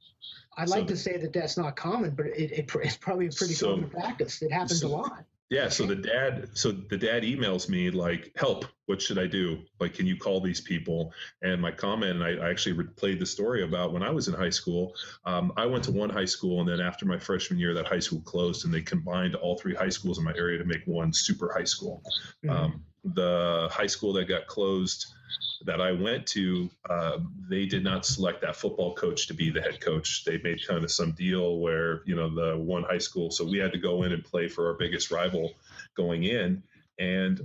I'd like to say that that's not common, but it's probably a pretty common practice. It happens a lot. Yeah. So the dad emails me like, help, what should I do? Like, can you call these people? And my comment, and I actually played the story about when I was in high school. I went to one high school, and then after my freshman year, that high school closed, and they combined all three high schools in my area to make one super high school. Mm-hmm. The high school that got closed that I went to, they did not select that football coach to be the head coach. They made kind of some deal where, the one high school, so we had to go in and play for our biggest rival going in. And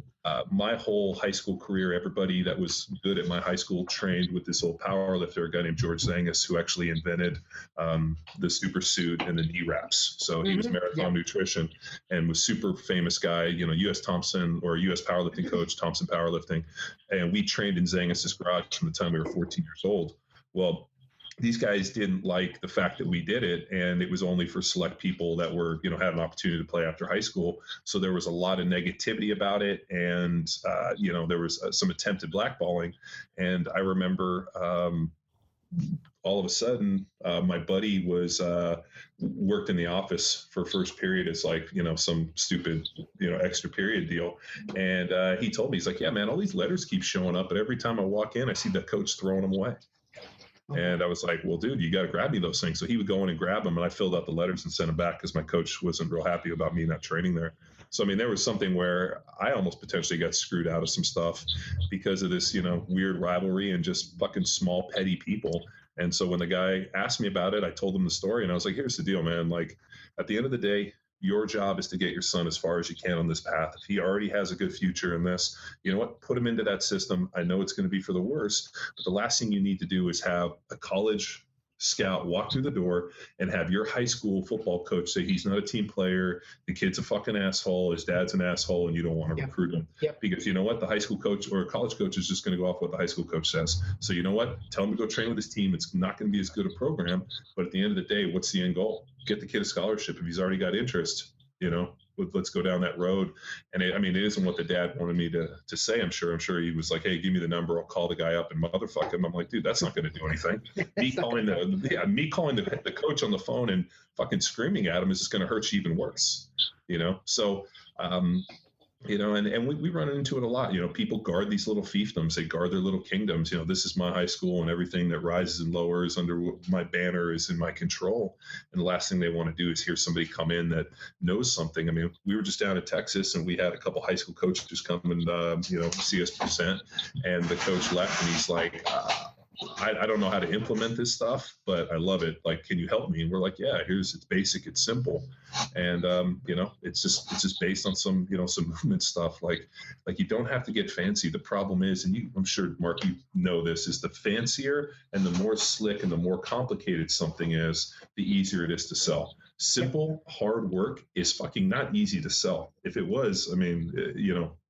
my whole high school career, everybody that was good at my high school trained with this old power lifter, a guy named George Zangus, who actually invented the super suit and the knee wraps. So he was Marathon Nutrition and was super famous guy, U.S. Thompson or U.S. powerlifting coach, Thompson Powerlifting. And we trained in Zangus's garage from the time we were 14 years old. Well, these guys didn't like the fact that we did it, and it was only for select people that were, had an opportunity to play after high school. So there was a lot of negativity about it, and there was some attempted blackballing. And I remember all of a sudden, my buddy was worked in the office for first period as some stupid extra period deal, and he told me, he's like, yeah, man, all these letters keep showing up, but every time I walk in, I see the coach throwing them away. And I was like, well, dude, you got to grab me those things. So he would go in and grab them, and I filled out the letters and sent them back because my coach wasn't real happy about me not training there. So, I mean, there was something where I almost potentially got screwed out of some stuff because of this, weird rivalry and just fucking small, petty people. And so when the guy asked me about it, I told him the story, and I was like, here's the deal, man. Like, at the end of the day, your job is to get your son as far as you can on this path. If he already has a good future in this, you know what? Put him into that system. I know it's going to be for the worst, but the last thing you need to do is have a college scout walk through the door and have your high school football coach say he's not a team player, the kid's a fucking asshole, his dad's an asshole, and you don't want to recruit him. Because you know what? The high school coach or college coach is just going to go off what the high school coach says. So you know what? Tell him to go train with his team. It's not going to be as good a program, but at the end of the day, what's the end goal? Get the kid a scholarship if he's already got interest, let's go down that road. And it isn't what the dad wanted me to say. I'm sure he was like, hey, give me the number. I'll call the guy up and motherfuck him. I'm like, dude, that's not going to do anything. Me calling the coach on the phone and fucking screaming at him is just going to hurt you even worse, So, and we run into it a lot. People guard these little fiefdoms. They guard their little kingdoms. This is my high school, and everything that rises and lowers under my banner is in my control. And the last thing they want to do is hear somebody come in that knows something. I mean, we were just down in Texas, and we had a couple high school coaches come and see us present. And the coach left, and he's like, I don't know how to implement this stuff, but I love it. Like, can you help me? And we're like, yeah, it's basic, it's simple. And, it's just based on some, some movement stuff. Like you don't have to get fancy. The problem is, and I'm sure, Mark, you know this, is the fancier and the more slick and the more complicated something is, the easier it is to sell. Simple, hard work is fucking not easy to sell. If it was,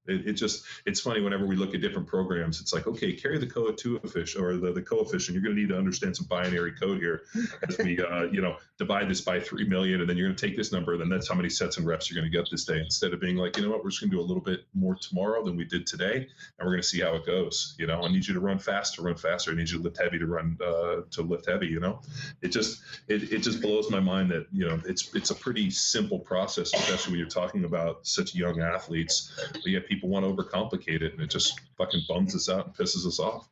it's funny whenever we look at different programs, it's like, okay, carry the coefficient or the coefficient. You're going to need to understand some binary code here as we, divide this by 3 million, and then you're going to take this number, and then that's how many sets and reps you're going to get this day. Instead of being like, we're just going to do a little bit more tomorrow than we did today, and we're going to see how it goes. I need you to run fast to run faster. I need you to lift heavy to lift heavy. It just blows my mind that it's a pretty simple process, especially when you're talking about such young athletes. But yet people want to overcomplicate it, and it just fucking bums us out and pisses us off.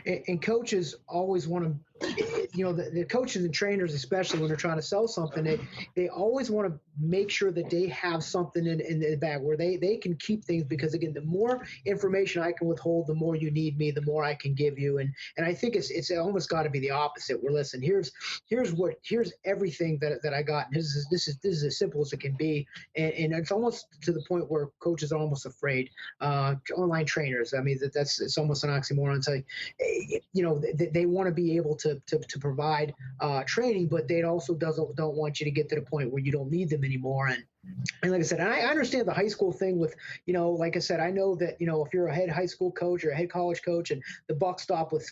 And coaches always want to, the coaches and trainers, especially when they're trying to sell something, they always want to make sure that they have something in the bag where they can keep things, because again, the more information I can withhold, the more you need me, the more I can give you. And I think it's almost got to be the opposite. Where, listen, here's everything that I got. And this is as simple as it can be. And it's almost to the point where coaches are almost afraid. Online trainers, I mean, it's almost an oxymoron. It's like, they want to be able to provide training, but they also don't want you to get to the point where you don't need them anymore. And like I said, I understand the high school thing with, like I said, I know that, if you're a head high school coach or a head college coach, and the buck stop with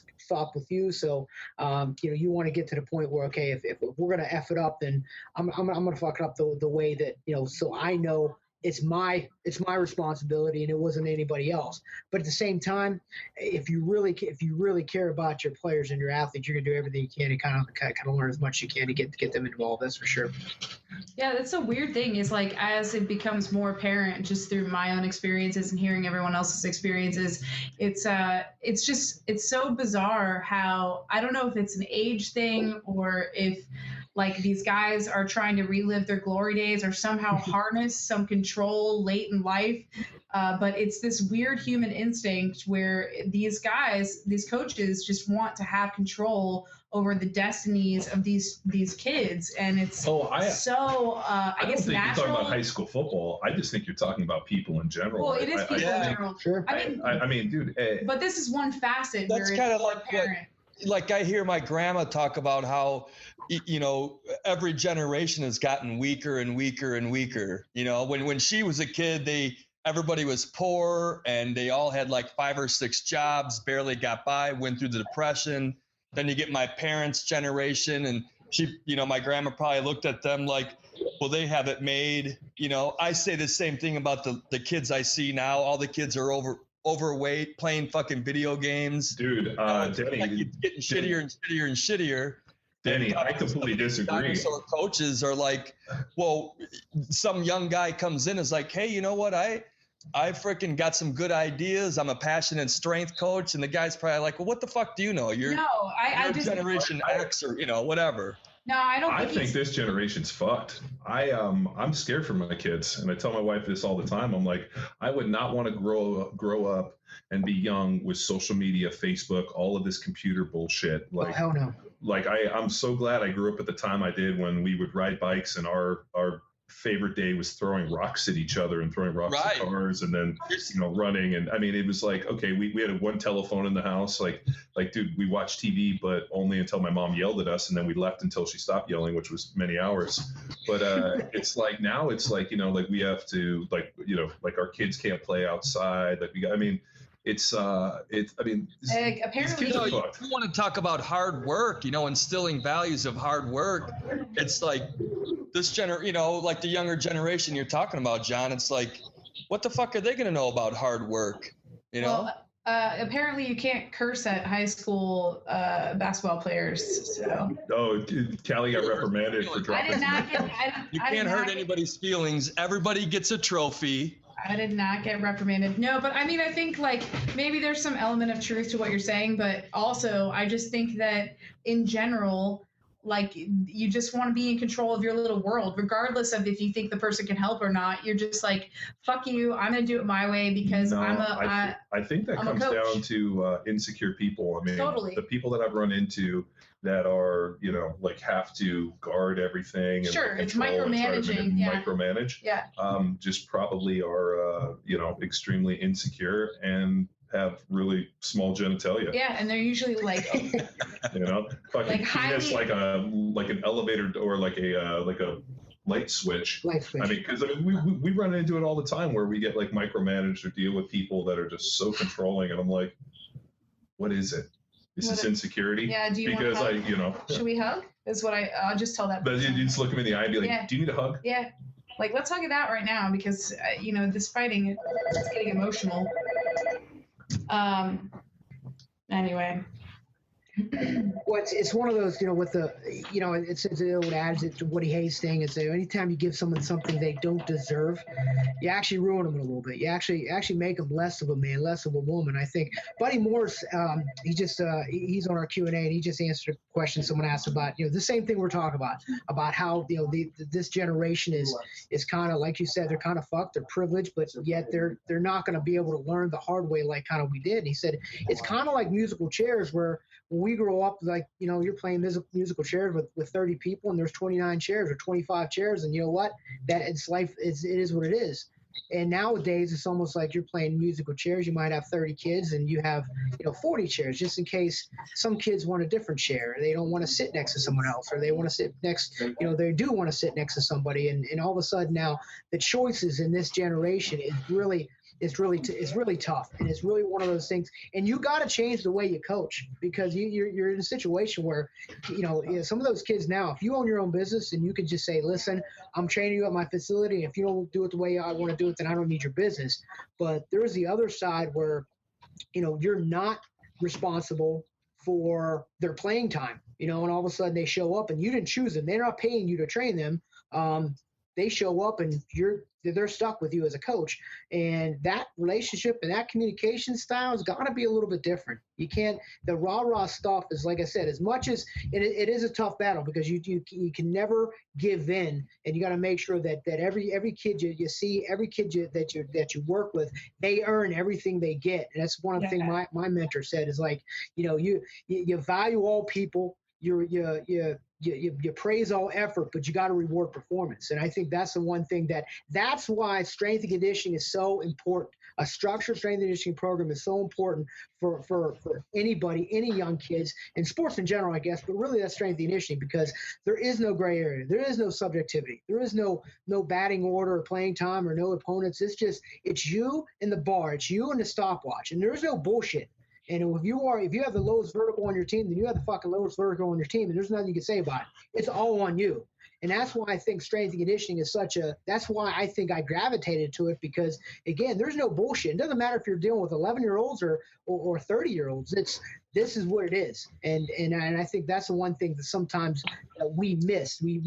you. So, you want to get to the point where, okay, if we're going to F it up, then I'm going to fuck it up the way that, so I know it's my responsibility and it wasn't anybody else. But at the same time, if you really care about your players and your athletes, you're gonna do everything you can to kind of learn as much as you can to get them involved. That's for sure. Yeah, that's a weird thing, is like, as it becomes more apparent just through my own experiences and hearing everyone else's experiences, it's so bizarre how, I don't know if it's an age thing or if like these guys are trying to relive their glory days or somehow harness some control late in life. But it's this weird human instinct where these guys, these coaches, just want to have control over the destinies of these kids, and it's I guess think natural. you're talking about high school football. I just think you're talking about people in general. Well, it is people in general. Sure. I mean, dude. But this is one facet. That's where kind of it's like I hear my grandma talk about how, you know, every generation has gotten weaker and weaker and weaker. You know, when she was a kid, everybody was poor and they all had like 5 or 6 jobs, barely got by, went through the Depression. Then you get my parents' generation, and my grandma probably looked at them like, well, they have it made. You know, I say the same thing about the kids I see now. All the kids are overweight, playing fucking video games. Dude, Denny, like it's getting shittier and shittier and shittier. Denny, I completely disagree. Dinosaur coaches are like, well, some young guy comes in and is like, hey, you know what? I freaking got some good ideas. I'm a passionate strength coach. And the guy's probably like, well, what the fuck do you know? You're Generation X or, whatever. No, I don't think I think this generation's fucked. I'm scared for my kids. And I tell my wife this all the time. I'm like, I would not want to grow up and be young with social media, Facebook, all of this computer bullshit. Like, hell no. Like I'm so glad I grew up at the time I did when we would ride bikes and our favorite day was throwing rocks at each other and throwing rocks at cars and then running. And I mean, it was like, okay, we had one telephone in the house, like dude, we watched TV but only until my mom yelled at us, and then we left until she stopped yelling, which was many hours. But it's like now it's like, like we have to like our kids can't play outside, like apparently you want to talk about hard work, instilling values of hard work. It's like this like the younger generation you're talking about, John. It's like, what the fuck are they going to know about hard work? Well, apparently you can't curse at high school basketball players. So. Oh, Callie got reprimanded for dropping. You can't hurt anybody's feelings. Everybody gets a trophy. I did not get reprimanded. No, but I mean, I think like maybe there's some element of truth to what you're saying, but also I just think that in general, like you just want to be in control of your little world, regardless of if you think the person can help or not. You're just like, fuck you, I'm going to do it my way because I think that comes down to insecure people. I mean, totally. The people that I've run into that are, like have to guard everything. And sure, it's micromanaging. Micromanage. Yeah. Just probably are, extremely insecure and have really small genitalia. Yeah, and they're usually like, fucking like penis, like an elevator or like a light switch. I mean, because we run into it all the time where we get like micromanaged or deal with people that are just so controlling, and I'm like, what is it? Is this insecurity? Yeah, do you because want to hug? Should we hug? Is what I'll just tell that. But you just look him in the eye and be like, do you need a hug? Yeah. Like, let's hug it out right now because, this fighting, it's getting emotional. Anyway. Well, it's one of those, with the, it's the old adage, it's Woody Hayes thing. It's anytime you give someone something they don't deserve, you actually ruin them a little bit. You actually make them less of a man, less of a woman. I think Buddy Morris, he's on our Q&A and he just answered a question someone asked about, the same thing we're talking about how, this generation is kind of, like you said, they're kind of fucked, they're privileged, but yet they're not going to be able to learn the hard way like kind of we did. And he said, it's kind of like musical chairs where when we grow up, like, you're playing musical chairs with 30 people and there's 29 chairs or 25 chairs. And you know what? That it's life. It is what it is. And nowadays it's almost like you're playing musical chairs. You might have 30 kids and you have, 40 chairs just in case some kids want a different chair. They don't want to sit next to someone else, or they want to sit next, they do want to sit next to somebody. And all of a sudden now the choices in this generation is really, it's really tough, and it's really one of those things. And you got to change the way you coach, because you're in a situation where, some of those kids now, if you own your own business and you can just say, listen, I'm training you at my facility. If you don't do it the way I want to do it, then I don't need your business. But there's the other side where, you're not responsible for their playing time, and all of a sudden they show up and you didn't choose them. They're not paying you to train them. They show up and they're stuck with you as a coach. And that relationship and that communication style has got to be a little bit different. You can't, the rah-rah stuff is, like I said, as much as it is a tough battle, because you can never give in, and you got to make sure that every kid you see, every kid that you work with, they earn everything they get. And that's one of the things my mentor said is, like, you value all people, you praise all effort, but you got to reward performance. And I think that's the one thing that's why strength and conditioning is so important. A structured strength and conditioning program is so important for anybody, any young kids, and sports in general, I guess, but really that's strength and conditioning, because there is no gray area. There is no subjectivity. There is no batting order or playing time or no opponents. It's you and the bar. It's you and the stopwatch. And there's no bullshit. And if you have the lowest vertical on your team, then you have the fucking lowest vertical on your team, and there's nothing you can say about it. It's all on you. And that's why I think strength and conditioning is that's why I think I gravitated to it, because, again, there's no bullshit. It doesn't matter if you're dealing with 11-year-olds or 30-year-olds. This is what it is. And I think that's the one thing that sometimes we miss. We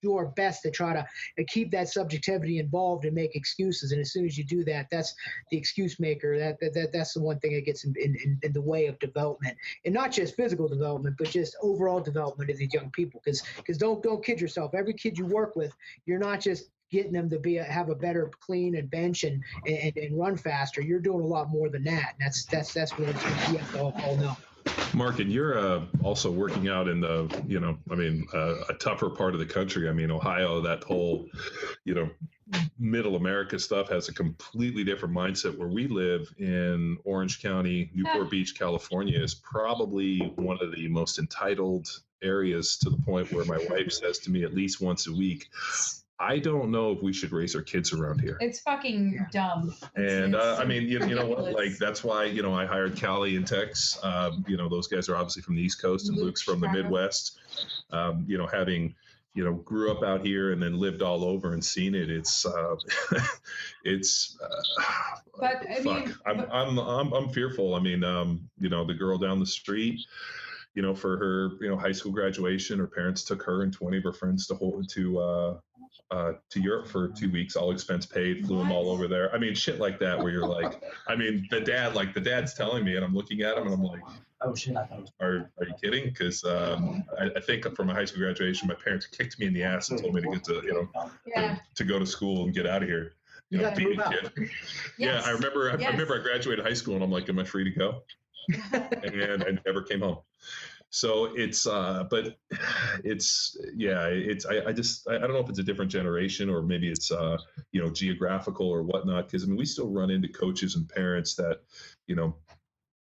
do our best to try to keep that subjectivity involved and make excuses. And as soon as you do that, that's the excuse maker. That's the one thing that gets in the way of development, and not just physical development, but just overall development of these young people. Because don't kid yourself. Every kid you work with, you're not just getting them to have a better clean and bench and run faster. You're doing a lot more than that. And that's what you have to all know. Mark, and you're also working out in the, a tougher part of the country. I mean, Ohio, that whole, middle America stuff has a completely different mindset. Where we live in Orange County, Newport Beach, California, is probably one of the most entitled areas, to the point where my wife says to me at least once a week, I don't know if we should raise our kids around here. It's fucking dumb. And I mean, you know what? Like, that's why, I hired Callie and Tex. Those guys are obviously from the East Coast, and Luke's from the Midwest. Having, grew up out here and then lived all over and seen it. It's, but I mean, I'm fearful. I mean, the girl down the street, for her, high school graduation, her parents took her and 20 of her friends to Europe for 2 weeks, all expense paid, flew them all over there. I mean, shit like that, where you're like, I mean, the dad's telling me, and I'm looking at him and I'm like, oh shit, are you kidding? Because I think for my high school graduation, my parents kicked me in the ass and told me to get to go to school and get out of here. Being a kid. Yes. Yeah, I remember I graduated high school and I'm like, am I free to go? And I never came home. So it's, I don't know if it's a different generation, or maybe it's, geographical or whatnot. Because, I mean, we still run into coaches and parents that,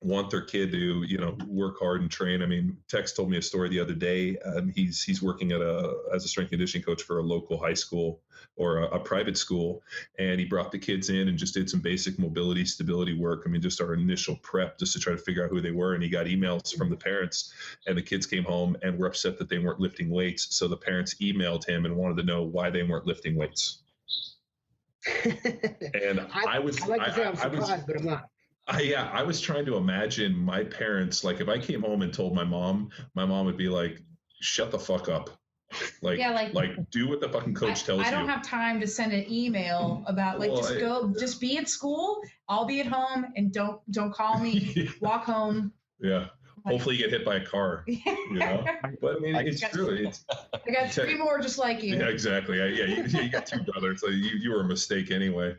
want their kid to, work hard and train. I mean, Tex told me a story the other day. He's working as a strength and conditioning coach for a local high school or a private school. And he brought the kids in and just did some basic mobility, stability work. I mean, just our initial prep, just to try to figure out who they were. And he got emails from the parents, and the kids came home and were upset that they weren't lifting weights. So the parents emailed him and wanted to know why they weren't lifting weights. And I was surprised, but I'm not. I was trying to imagine my parents, like, if I came home and told my mom would be like, shut the fuck up. Like do what the fucking coach tells you. I don't have time to send an email about just be at school. I'll be at home, and don't call me. Walk home. Yeah. Hopefully you get hit by a car, But I mean, it's true. I got 3 more just like you. Yeah, exactly. You got 2 brothers. So you were a mistake anyway.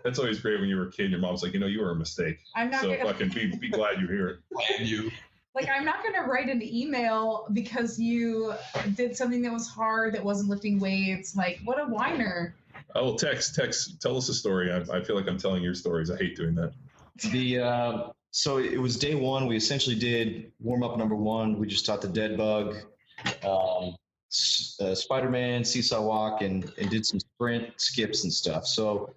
That's always great when you were a kid. Your mom's like, you were a mistake. I'm not fucking be glad you're here. And you. Like, I'm not going to write an email because you did something that was hard, that wasn't lifting weights. Like, what a whiner. Oh, well, Tex, tell us a story. I feel like I'm telling your stories. I hate doing that. So it was day 1. We essentially did warm up number 1. We just taught the dead bug, Spider-Man, seesaw walk, and did some sprint skips and stuff. So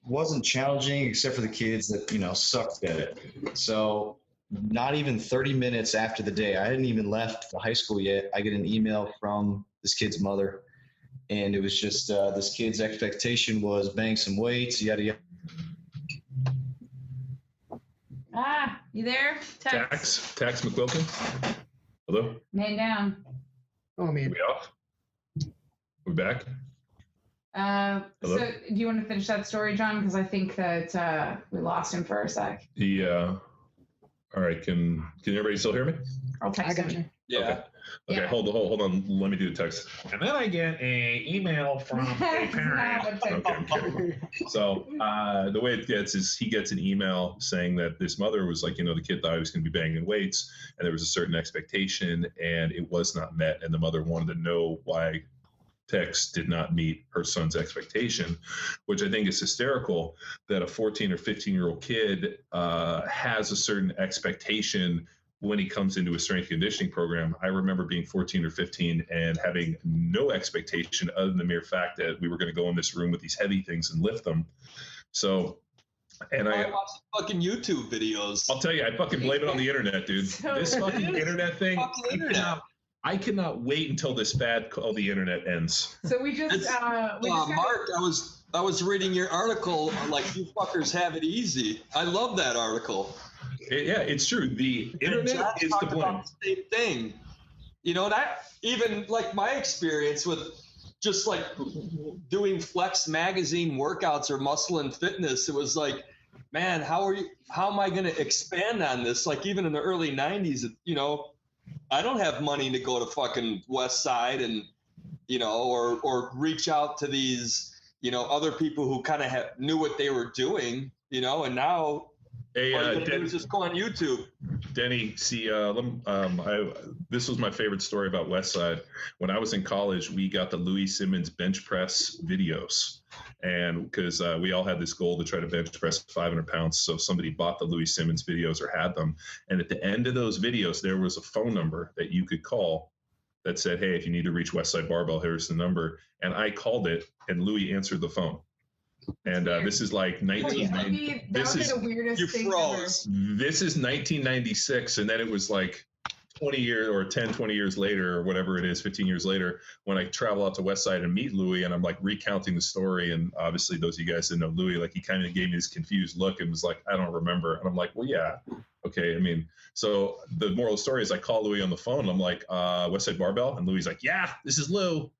wasn't challenging, except for the kids that, sucked at it. So not even 30 minutes after the day, I hadn't even left the high school yet, I get an email from this kid's mother. And it was just this kid's expectation was bang some weights, yada, yada. You there? Tex McQuilkin? Hello? Man down. Oh, man. Are we off? We back? So do you want to finish that story, John? Because I think that we lost him for a sec. Yeah. All right. Can everybody still hear me? I'll text him. you. Yeah. Okay. Hold on. Let me do the text. And then I get a email from a parent. Okay, I'm kidding. So the way it gets is he gets an email saying that this mother was like, the kid thought he was going to be banging weights, and there was a certain expectation, and it was not met, and the mother wanted to know why Tex did not meet her son's expectation, which I think is hysterical that a 14 or 15-year-old kid has a certain expectation when he comes into a strength conditioning program. I remember being 14 or 15 and having no expectation other than the mere fact that we were going to go in this room with these heavy things and lift them. So, and I watch fucking YouTube videos. I'll tell you, I fucking blame it on the internet, dude. This fucking internet thing. I cannot wait until this fad called the internet ends. So we just Mark, I was reading your article, like, you fuckers have it easy. I love that article. Yeah, it's true. The internet is to blame. About the same thing. And even like my experience with just like doing Flex magazine workouts or Muscle and Fitness, it was like, man, how am I going to expand on this? Like even in the early 90s, I don't have money to go to fucking West Side and, or reach out to these, other people who kind of knew what they were doing, and now just go on YouTube. Denny, see, this was my favorite story about West Side. When I was in college, we got the Louis Simmons bench press videos. And because we all had this goal to try to bench press 500 pounds. So somebody bought the Louis Simmons videos or had them. And at the end of those videos, there was a phone number that you could call that said, hey, if you need to reach West Side Barbell, here's the number. And I called it and Louis answered the phone. And this is like 1990. This is the weirdest thing ever. This is 1996, and then it was like 20 years later, or whatever it is, 15 years later, when I travel out to West Side and meet Louis, and I'm like recounting the story. And obviously, those of you guys that know Louis, like he kind of gave me this confused look and was like, "I don't remember." And I'm like, "Well, yeah, okay." I mean, so the moral of the story is, I call Louis on the phone. And I'm like, "West Side Barbell," and Louis like, "Yeah, this is Lou."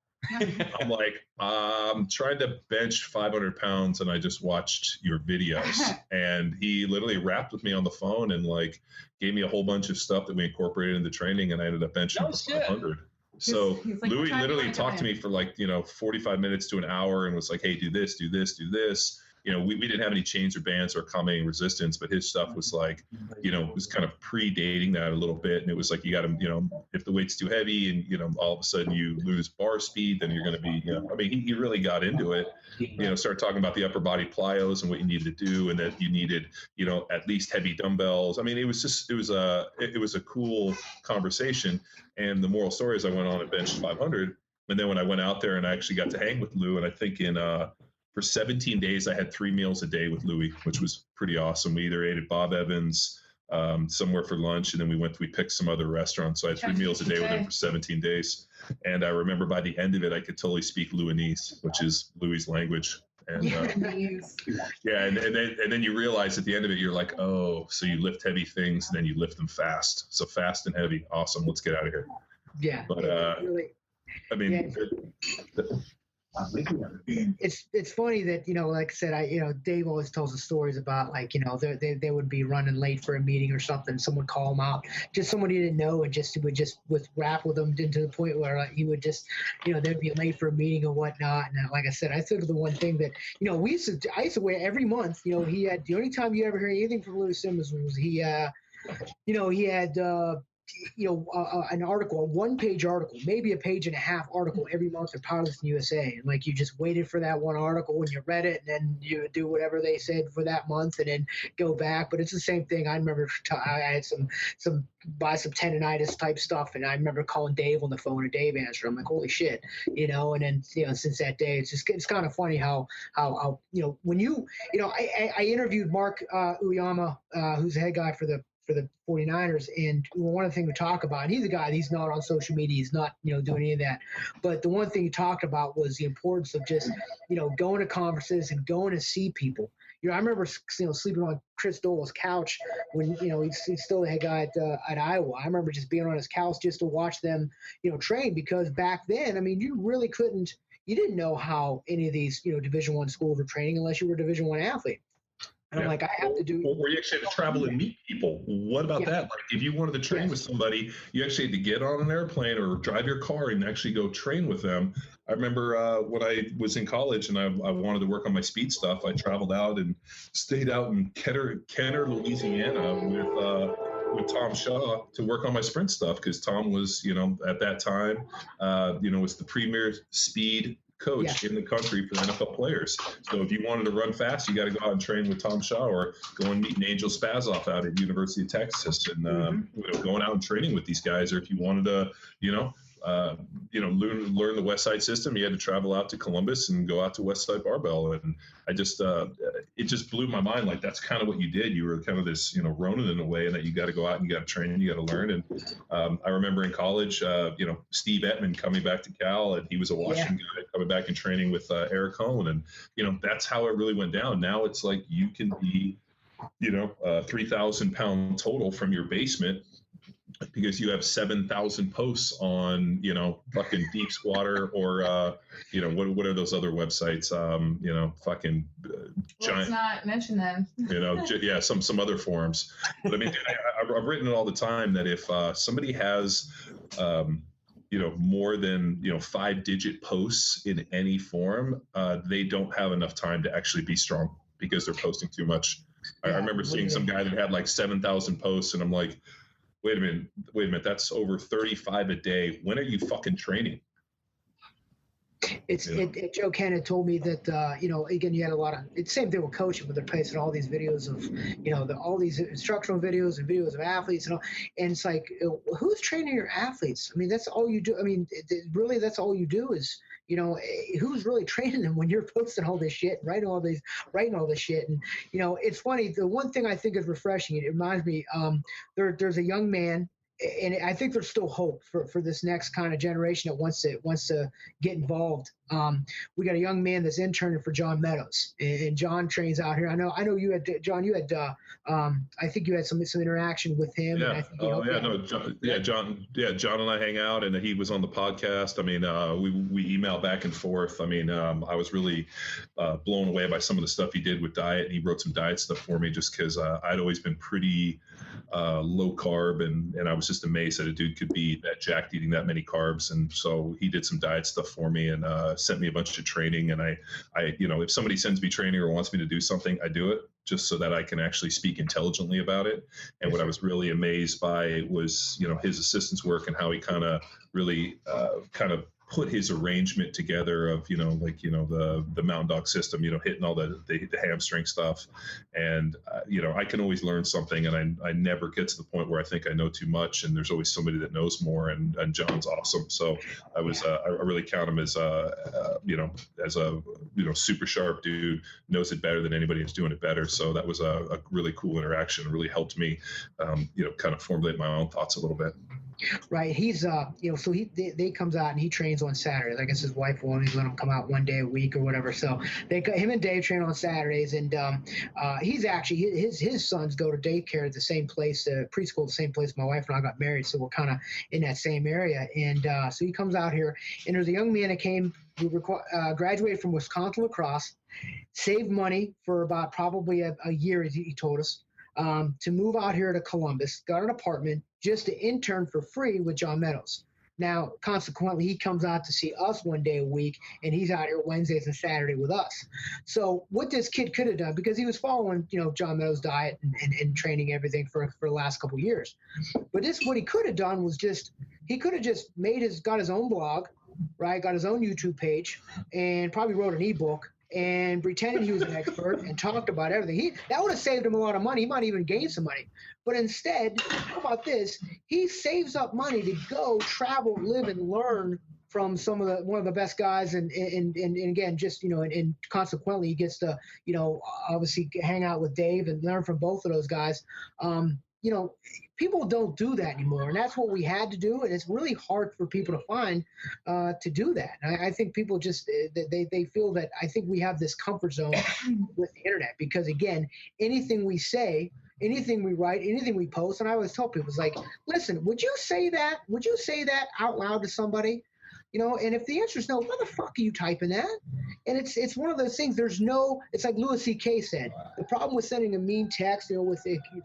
I'm like, I'm trying to bench 500 pounds and I just watched your videos. And he literally rapped with me on the phone and like gave me a whole bunch of stuff that we incorporated into training, and I ended up benching 500. So he's like, Louis literally talked to me for like, 45 minutes to an hour and was like, hey, do this, do this, do this. We didn't have any chains or bands or accommodating resistance, but his stuff was like, it was kind of predating that a little bit. And it was like, you got to, if the weight's too heavy and, all of a sudden you lose bar speed, then you're going to be, I mean, he really got into it, started talking about the upper body plyos and what you needed to do. And that you needed, at least heavy dumbbells. I mean, it was a cool conversation. And the moral story is I went on and benched 500. And then when I went out there and I actually got to hang with Lou, and I think for 17 days, I had 3 meals a day with Louis, which was pretty awesome. We either ate at Bob Evans somewhere for lunch, and then we picked some other restaurants. So I had 3 meals a day with him for 17 days. And I remember by the end of it, I could totally speak Louisnese, which is Louis' language. And yeah, and then you realize at the end of it, you're like, oh, so you lift heavy things, and then you lift them fast. So fast and heavy. Awesome. Let's get out of here. Yeah. But I mean, it's funny that like I said, Dave always tells the stories about like they would be running late for a meeting or something, someone call him out, just someone he didn't know, and would rap with him to the point where like, he would just they'd be late for a meeting or whatnot. And like I said, I think of the one thing that I used to wear every month. He had, the only time you ever hear anything from Louis Simmons was he had an article, a 1-page article, maybe a 1.5-page article every month in Powerlifting USA. And like, you just waited for that one article and you read it, and then you would do whatever they said for that month and then go back. But it's the same thing. I remember I had some bicep tendonitis type stuff, and I remember calling Dave on the phone, and Dave answered. I'm like, holy shit, and then since that day, it's kind of funny how when I interviewed Mark Uyama, who's the head guy for the 49ers, and one of the things we talk about, and he's a guy, he's not on social media, he's not doing any of that, but the one thing he talked about was the importance of just going to conferences and going to see people. I remember sleeping on Chris Dole's couch when he's still the head guy at Iowa. I remember just being on his couch just to watch them train, because back then, I mean, you really couldn't you didn't know how any of these, Division I schools were training unless you were a Division I athlete. And I'm like, I have to do. Or you actually had to travel and meet people. What about that? Like, if you wanted to train with somebody, you actually had to get on an airplane or drive your car and actually go train with them. I remember when I was in college and I wanted to work on my speed stuff, I traveled out and stayed out in Kenner, Louisiana with Tom Shaw to work on my sprint stuff, because Tom was, at that time, was the premier speed coach in the country for NFL players. So if you wanted to run fast, you got to go out and train with Tom Shaw, or go and meet Angel Spazoff out at University of Texas, and going out and training with these guys. Or if you wanted to, learn the West Side system, you had to travel out to Columbus and go out to West Side Barbell. And I just, it just blew my mind. Like, that's kind of what you did. You were kind of this, Ronin in a way, and that you got to go out and you got to train and you got to learn. And I remember in college, Steve Ettman coming back to Cal, and he was a Washington guy coming back and training with Eric Cohn. And, that's how it really went down. Now it's like you can be, 3,000 pound total from your basement, because you have 7,000 posts on, fucking Deep Squatter, or, what are those other websites? Fucking giant. Let's not mention them. Some other forums. But I mean, I've written it all the time that if somebody has, more than 5-digit posts in any forum, they don't have enough time to actually be strong, because they're posting too much. I remember seeing some guy that had like 7,000 posts, and I'm like, wait a minute, that's over 35 a day. When are you fucking training? Joe Cannon told me that, again, you had a lot of, it's the same thing with coaching, but they're posting all these videos of, all these instructional videos and videos of athletes and all. And it's like, who's training your athletes? I mean, that's all you do. I mean, really, that's all you do is, who's really training them when you're posting all this shit, writing all this shit. And, it's funny. The one thing I think is refreshing, it reminds me, there's a young man, and I think there's still hope for this next kind of generation that wants to get involved. We got a young man that's interning for John Meadows, and John trains out here. I know you had, John. You had, I think you had some interaction with him. Yeah. And I think John and I hang out, and he was on the podcast. I mean, we email back and forth. I mean, I was really blown away by some of the stuff he did with diet. And he wrote some diet stuff for me, just because I'd always been pretty low carb, and I was just amazed that a dude could be that jacked eating that many carbs. And so he did some diet stuff for me, and sent me a bunch of training. And I if somebody sends me training or wants me to do something, I do it just so that I can actually speak intelligently about it. And what I was really amazed by was, his assistant's work, and how he kind of really put his arrangement together of, the Mountain Dog system, hitting all the hamstring stuff. And, I can always learn something, and I never get to the point where I think I know too much, and there's always somebody that knows more, and John's awesome. So I really count him as as a super sharp dude, knows it better than anybody who's doing it better. So that was a really cool interaction. Really helped me, kind of formulate my own thoughts a little bit. Right. He's, so they comes out and he trains on Saturdays. I guess his wife will only let him come out one day a week or whatever. So him and Dave train on Saturdays, and he's actually, his sons go to daycare at the same place, preschool, the same place my wife and I got married. So we're kind of in that same area. And so he comes out here, and there's a young man that came, who graduated from Wisconsin lacrosse, saved money for about probably a year, as he told us, to move out here to Columbus, got an apartment just to intern for free with John Meadows. Now, consequently, he comes out to see us one day a week, and he's out here Wednesdays and Saturday with us. So what this kid could have done, because he was following, John Meadows' diet and training everything for the last couple of years. But what he could have done was he could have just got his own blog, right? Got his own YouTube page, and probably wrote an ebook, and pretended he was an expert and talked about everything. That would have saved him a lot of money. He might even gain some money. But instead, how about this? He saves up money to go travel, live, and learn from one of the best guys, and again, just and consequently, he gets to obviously hang out with Dave and learn from both of those guys. People don't do that anymore, and that's what we had to do, and it's really hard for people to find to do that. And I think people just they feel that, I think we have this comfort zone with the internet, because again, anything we say, anything we write, anything we post, and I always tell people, it's like, listen, would you say that out loud to somebody? And if the answer is no, why the fuck are you typing that? And it's one of those things. It's like Louis C.K. said. The problem with sending a mean text, you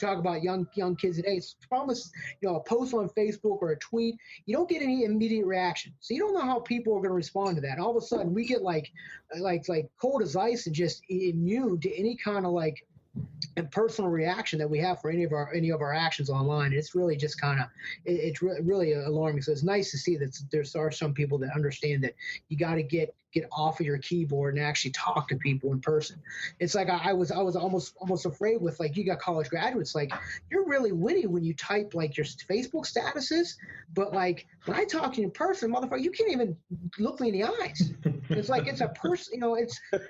talk about young kids today. It's the problem with, a post on Facebook or a tweet. You don't get any immediate reaction, so you don't know how people are going to respond to that. And all of a sudden, we get like cold as ice and just immune to any kind of and personal reaction that we have for any of our actions online. It's really just it's really alarming. So it's nice to see that there are some people that understand that you got to get off of your keyboard and actually talk to people in person. It's like I was almost afraid with you got college graduates, you're really witty when you type your Facebook statuses, but when I talk to you in person, motherfucker, you can't even look me in the eyes. It's it's a person,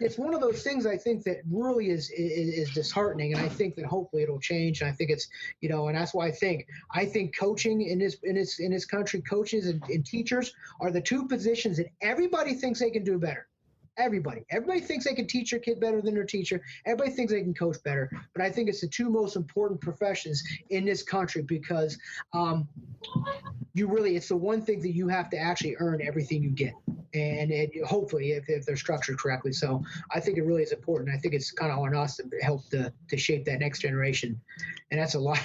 it's one of those things I think that really is disheartening, and I think that hopefully it'll change. And I think it's and that's why I think coaching in this country, coaches and teachers are the two positions that everybody thinks they can do better. Everybody thinks they can teach their kid better than their teacher. Everybody thinks they can coach better. But I think it's the two most important professions in this country because it's the one thing that you have to actually earn everything you get. And hopefully if they're structured correctly. So I think it really is important. I think it's kind of on us to help to shape that next generation. And that's a lot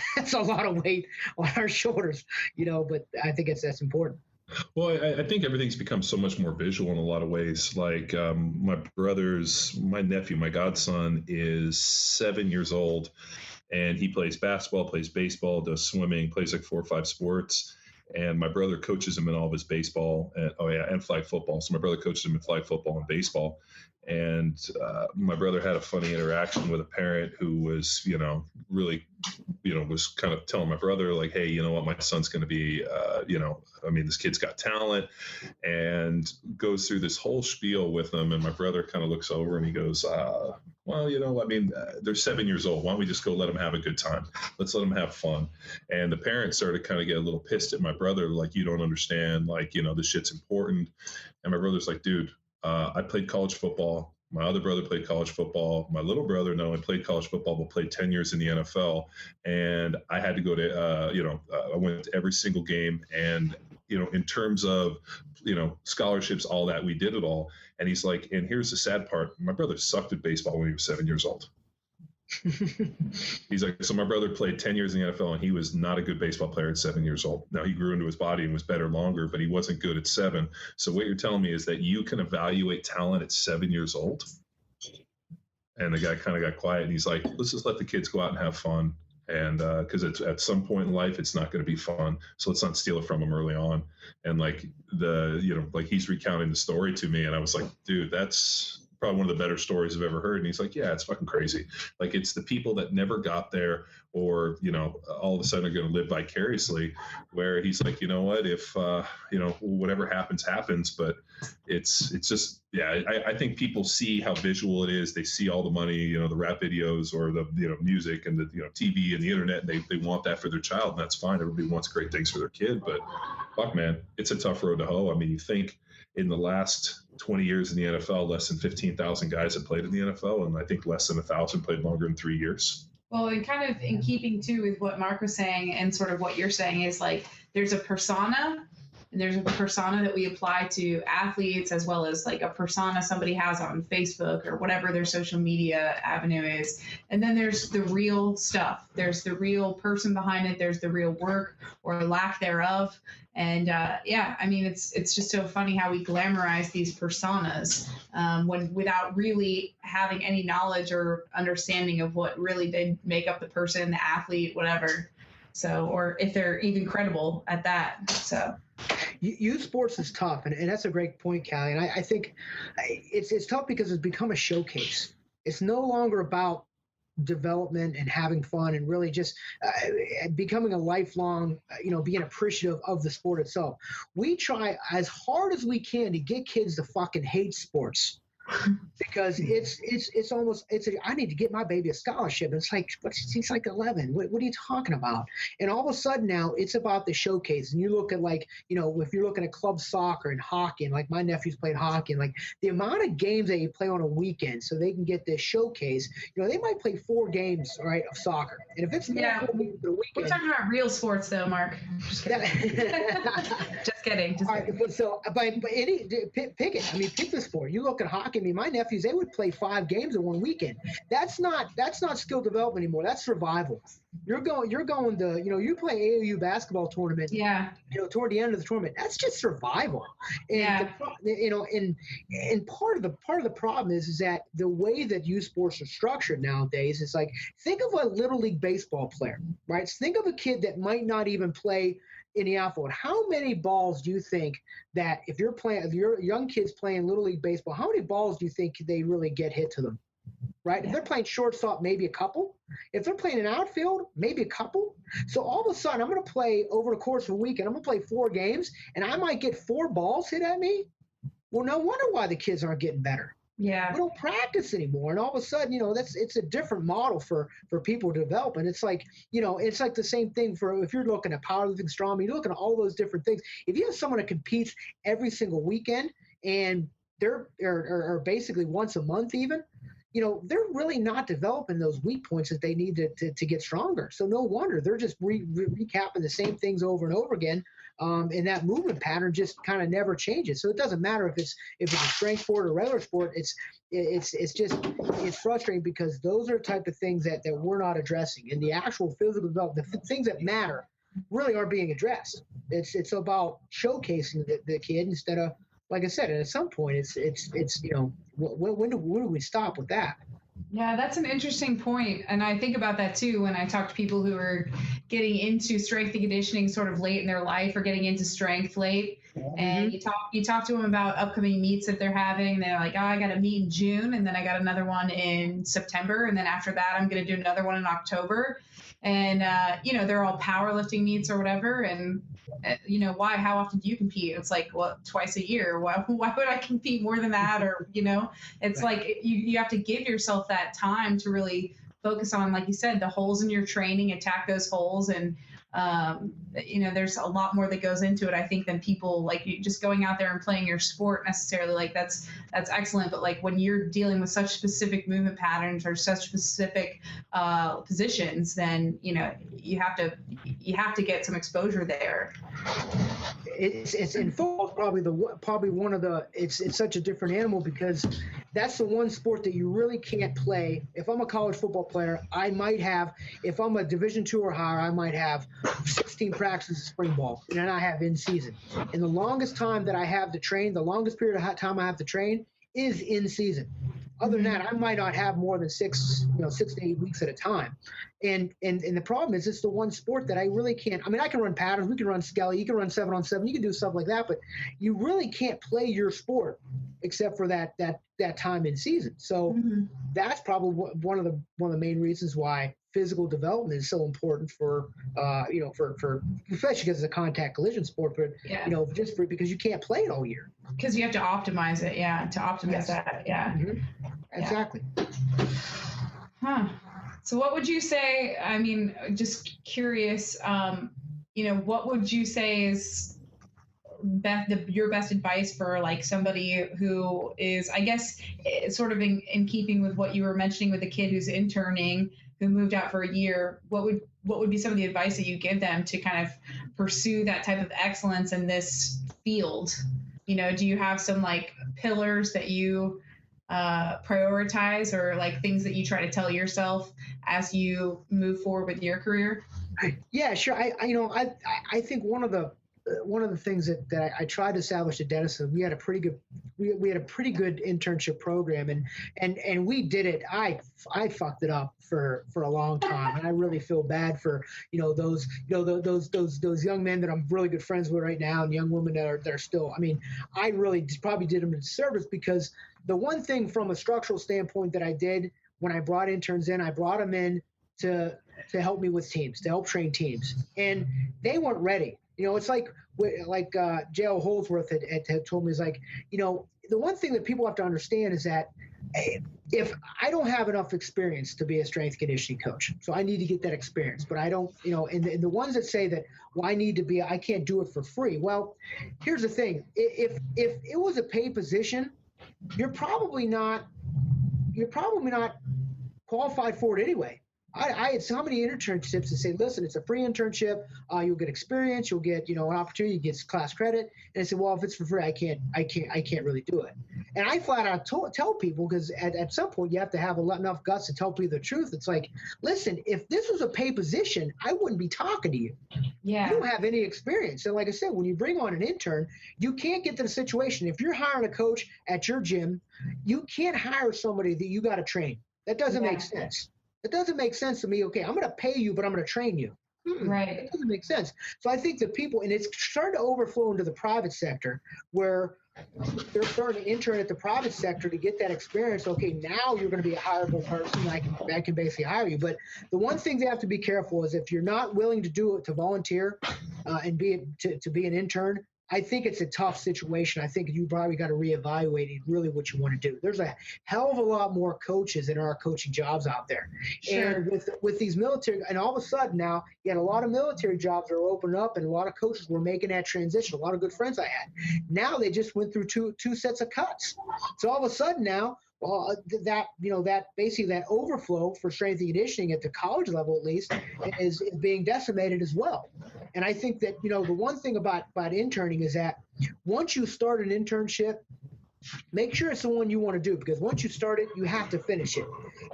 of weight on our shoulders, but I think that's important. Well, I think everything's become so much more visual in a lot of ways. My nephew, my godson, is 7 years old, and he plays basketball, plays baseball, does swimming, plays 4 or 5 sports. And my brother coaches him in all of his baseball and flag football. So my brother coaches him in flag football and baseball. And my brother had a funny interaction with a parent who was, really, was kind of telling my brother, hey, you know what, my son's going to be, this kid's got talent, and goes through this whole spiel with him. And my brother kind of looks over and he goes, they're 7 years old. Why don't we just go let them have a good time? Let's let them have fun. And the parents started to kind of get a little pissed at my brother, you don't understand, this shit's important. And my brother's like, dude, I played college football. My other brother played college football. My little brother, no, I played college football, but played 10 years in the NFL. And I had to go to, I went to every single game. And, in terms of, scholarships, all that, we did it all. And he's like, and here's the sad part. My brother sucked at baseball when he was 7 years old. He's like, so my brother played 10 years in the NFL and he was not a good baseball player at 7 years old. Now he grew into his body and was better longer, but he wasn't good at 7. So what you're telling me is that you can evaluate talent at 7 years old? And the guy kind of got quiet and he's like, let's just let the kids go out and have fun. And because it's at some point in life, it's not going to be fun. So let's not steal it from them early on. And he's recounting the story to me. And I was like, dude, that's probably one of the better stories I've ever heard. And he's like, yeah, it's fucking crazy. It's the people that never got there or, all of a sudden are going to live vicariously, where he's like, you know what, if, whatever happens, but it's just, yeah, I think people see how visual it is. They see all the money, the rap videos or the, music and the, TV and the internet, and they want that for their child, and that's fine. Everybody wants great things for their kid, but fuck, man, it's a tough road to hoe. I mean, you think in the last 20 years in the NFL, less than 15,000 guys have played in the NFL, and I think less than 1,000 played longer than 3 years. Well, and kind of in keeping too with what Mark was saying and sort of what you're saying is there's a persona, and there's a persona that we apply to athletes as well as a persona somebody has on Facebook or whatever their social media avenue is. And then there's the real stuff. There's the real person behind it. There's the real work or lack thereof. And it's just so funny how we glamorize these personas when without really having any knowledge or understanding of what really did make up the person, the athlete, whatever. So, or if they're even credible at that. So. Youth sports is tough, and that's a great point, Callie. And I think it's tough because it's become a showcase. It's no longer about development and having fun and really just becoming a lifelong, being appreciative of the sport itself. We try as hard as we can to get kids to fucking hate sports. Because it's almost I need to get my baby a scholarship. It's he's 11. What are you talking about? And all of a sudden now it's about the showcase. And you look at if you're looking at club soccer and hockey, and my nephew's played hockey, and the amount of games that you play on a weekend so they can get this showcase. They might play 4 games, right, of soccer. And if it's the weekend, we're talking about real sports though, Mark. Just kidding. Just Just kidding. All right, pick it. I mean, pick the sport. You look at hockey. I mean, my nephews, they would play 5 games in one weekend. That's not skill development anymore. That's survival. You're going to, you play AAU basketball tournament. Yeah. Toward the end of the tournament, that's just survival. And and part of the problem is that the way that youth sports are structured nowadays is like, think of a little league baseball player, right? Think of a kid that might not even play in the outfield. How many balls do you think that if your young kids playing little league baseball, how many balls do you think they really get hit to them? Right? If they're playing shortstop, maybe a couple. If they're playing an outfield, maybe a couple. So all of a sudden, I'm going to play over the course of a weekend. I'm going to play 4 games, and I might get 4 balls hit at me. Well, no wonder why the kids aren't getting better. Yeah. We don't practice anymore, and all of a sudden, it's a different model for people to develop. And it's like, it's like the same thing for if you're looking at powerlifting, strongman, you're looking at all those different things. If you have someone that competes every single weekend and they're or basically once a month even, they're really not developing those weak points that they need to get stronger. So no wonder they're just recapping the same things over and over again. And that movement pattern just kind of never changes. So it doesn't matter if it's a strength sport or regular sport. It's frustrating because those are the type of things that we're not addressing. And the actual physical development, the things that matter, really aren't being addressed. It's about showcasing the kid instead of, like I said, and at some point, when do we stop with that? Yeah, that's an interesting point. And I think about that too when I talk to people who are getting into strength and conditioning sort of late in their life or getting into strength late. Mm-hmm. And you talk to them about upcoming meets that they're having. They're like, I got a meet in June, and then I got another one in September. And then after that, I'm going to do another one in October. And, they're all powerlifting meets or whatever. And, why? How often do you compete? It's like, well, twice a year. Why would I compete more than that? Or, it's right. Like you have to give yourself that time to really focus on, like you said, the holes in your training, attack those holes. And, there's a lot more that goes into it, I think, than people like you just going out there and playing your sport necessarily. Like that's excellent. But like when you're dealing with such specific movement patterns or such specific positions, then, you have to get some exposure there. It's in football probably one of the it's such a different animal because that's the one sport that you really can't play. If I'm a college football player, I might have, if I'm a Division II or higher, I might have 16 practices of spring ball, and then I have in season. And the longest time that I have to train, the longest period of time I have to train is in season. Other than that, I might not have more than 6 to 8 weeks at a time. And the problem is it's the one sport that I really can't. I mean, I can run patterns, we can run skelly, you can run 7-on-7, you can do stuff like that, but you really can't play your sport except for that time in season. So that's probably one of the main reasons why physical development is so important for especially because it's a contact collision sport, but because you can't play it all year. Because you have to optimize it, to optimize that, Exactly. Huh. So what would you say, I mean, just curious, what would you say is your best advice for like somebody who is, I guess, sort of in keeping with what you were mentioning with the kid who's interning, who moved out for a year? What would be some of the advice that you give them to kind of pursue that type of excellence in this field? Do you have some like pillars that you prioritize or like things that you try to tell yourself as you move forward with your career? Yeah, sure. I think one of the things that I tried to establish at Denison, we had a pretty good internship program, and we did it. I fucked it up for a long time, and I really feel bad for those young men that I'm really good friends with right now, and young women that are still. I mean, I really probably did them a disservice because the one thing from a structural standpoint that I did when I brought interns in, I brought them in to help me with teams, to help train teams, and they weren't ready. It's like J.L. Holdsworth had told me, is like, the one thing that people have to understand is that if I don't have enough experience to be a strength conditioning coach, so I need to get that experience, but I don't, and the ones that say that, well, I can't do it for free. Well, here's the thing. If it was a paid position, you're probably not qualified for it anyway. I had so many internships that say, listen, it's a free internship. You'll get experience. You'll get, an opportunity. You get class credit. And I said, well, if it's for free, I can't really do it. And I flat out tell people, because at some point you have to have enough guts to tell people the truth. It's like, listen, if this was a paid position, I wouldn't be talking to you. Yeah. You don't have any experience. So like I said, when you bring on an intern, you can't get to the situation. If you're hiring a coach at your gym, you can't hire somebody that you got to train. That doesn't make sense. It doesn't make sense to me. Okay, I'm going to pay you, but I'm going to train you. Right. It doesn't make sense. So I think that people, and it's starting to overflow into the private sector, where they're starting to intern at the private sector to get that experience. Okay, now you're going to be a hireable person. I can basically hire you. But the one thing they have to be careful is if you're not willing to do it, to volunteer and to be an intern, I think it's a tough situation. I think you probably got to reevaluate really what you want to do. There's a hell of a lot more coaches than are coaching jobs out there. Sure. And with these military, and all of a sudden now, you had a lot of military jobs that are opening up, and a lot of coaches were making that transition. A lot of good friends I had. Now they just went through two sets of cuts. So all of a sudden now, that basically that overflow for strength and conditioning at the college level, at least, is being decimated as well. And I think that, the one thing about interning is that once you start an internship, make sure it's the one you want to do, because once you start it, you have to finish it.